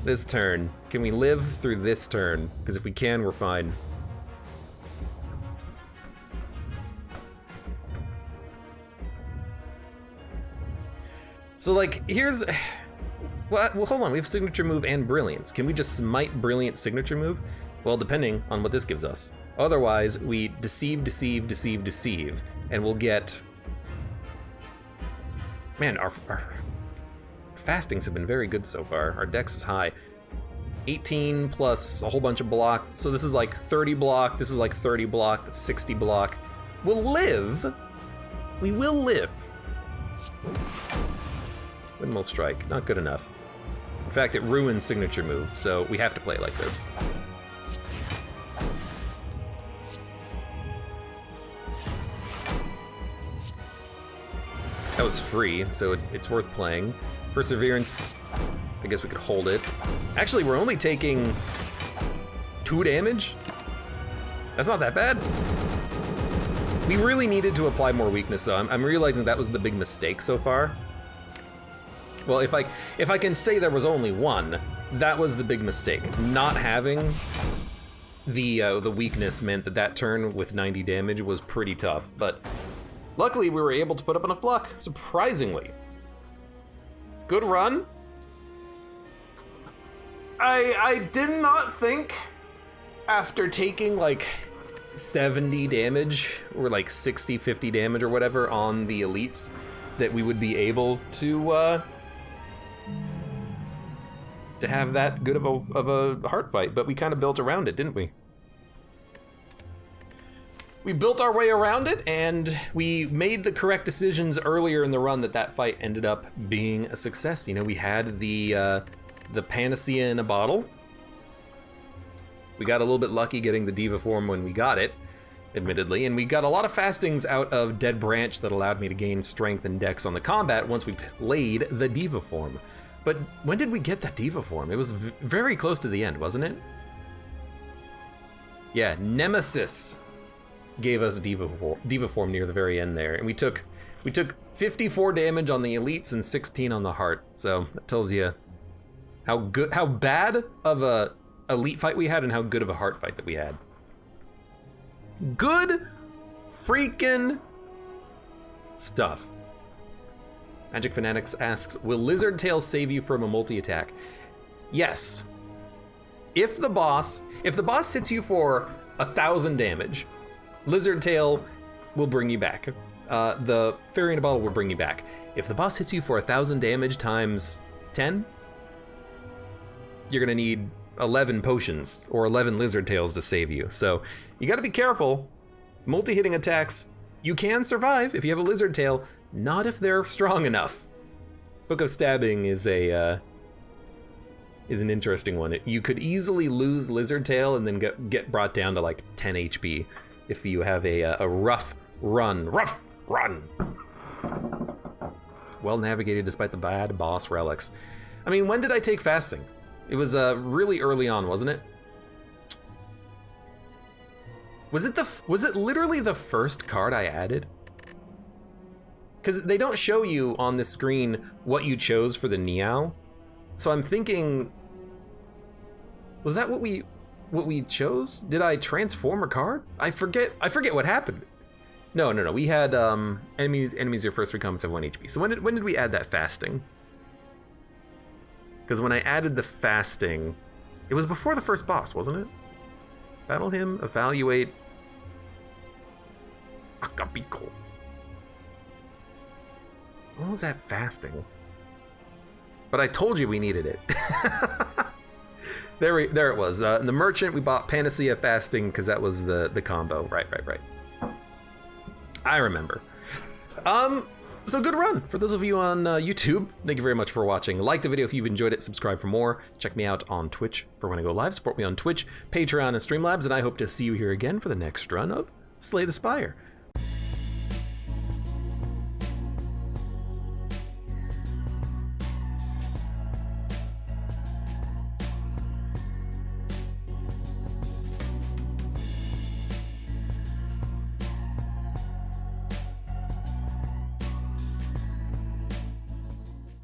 This turn. Can we live through this turn? Because if we can, we're fine. So like, here's, well, hold on, we have Signature Move and Brilliance. Can we just smite Brilliant Signature Move? Well, depending on what this gives us. Otherwise, we Deceive, Deceive, Deceive, Deceive, and we'll get, man, our fastings have been very good so far. Our dex is high. 18 plus a whole bunch of block. So this is like 30 block, this is like 30 block, that's 60 block. We'll live. We will live. Windmill Strike, not good enough. In fact, it ruins signature moves, so we have to play it like this. That was free, so it's worth playing. Perseverance, I guess we could hold it. Actually, we're only taking 2 damage. That's not that bad. We really needed to apply more weakness, though. I'm realizing that was the big mistake so far. Well, if I can say there was only one, that was the big mistake. Not having the weakness meant that turn with 90 damage was pretty tough, but luckily we were able to put up enough block, surprisingly. Good run. I did not think, after taking like 70 damage, or like 60, 50 damage or whatever on the elites, that we would be able to have that good of a heart fight, but we kind of built around it, didn't we? We built our way around it, and we made the correct decisions earlier in the run that fight ended up being a success. You know, we had the panacea in a bottle. We got a little bit lucky getting the diva form when we got it, admittedly, and we got a lot of fastings out of Dead Branch that allowed me to gain strength and dex on the combat once we played the diva form. But when did we get that diva form? It was very close to the end, wasn't it? Yeah, Nemesis gave us diva form near the very end there, and we took 54 damage on the elites and 16 on the heart. So that tells you how bad of a elite fight we had and how good of a heart fight that we had. Good freaking stuff. Magic Fanatics asks, will Lizard Tail save you from a multi-attack? Yes. If the boss hits you for 1,000 damage, Lizard Tail will bring you back. The Fairy in a Bottle will bring you back. If the boss hits you for 1,000 damage times 10, you're gonna need 11 potions or 11 Lizard Tails to save you. So you gotta be careful. Multi-hitting attacks, you can survive if you have a Lizard Tail, not if they're strong enough. Book of Stabbing is an interesting one. You could easily lose Lizard Tail and then get brought down to like 10 HP if you have a rough run. Well navigated despite the bad boss relics. I mean, when did I take fasting? It was really early on, wasn't it? Was it literally the first card I added? Because they don't show you on the screen what you chose for the Niao. So I'm thinking, was that what we chose? Did I transform a card? I forget what happened. No. We had enemies your first 3 comments have 1 HP. So when did we add that fasting? Because when I added the fasting, it was before the first boss, wasn't it? Battle him, evaluate. Acapulco. When was that fasting? But I told you we needed it. There it was. In the merchant, we bought Panacea fasting because that was the combo. Right. I remember. So good run. For those of you on YouTube, thank you very much for watching. Like the video if you've enjoyed it, subscribe for more. Check me out on Twitch for when I go live. Support me on Twitch, Patreon, and Streamlabs, and I hope to see you here again for the next run of Slay the Spire.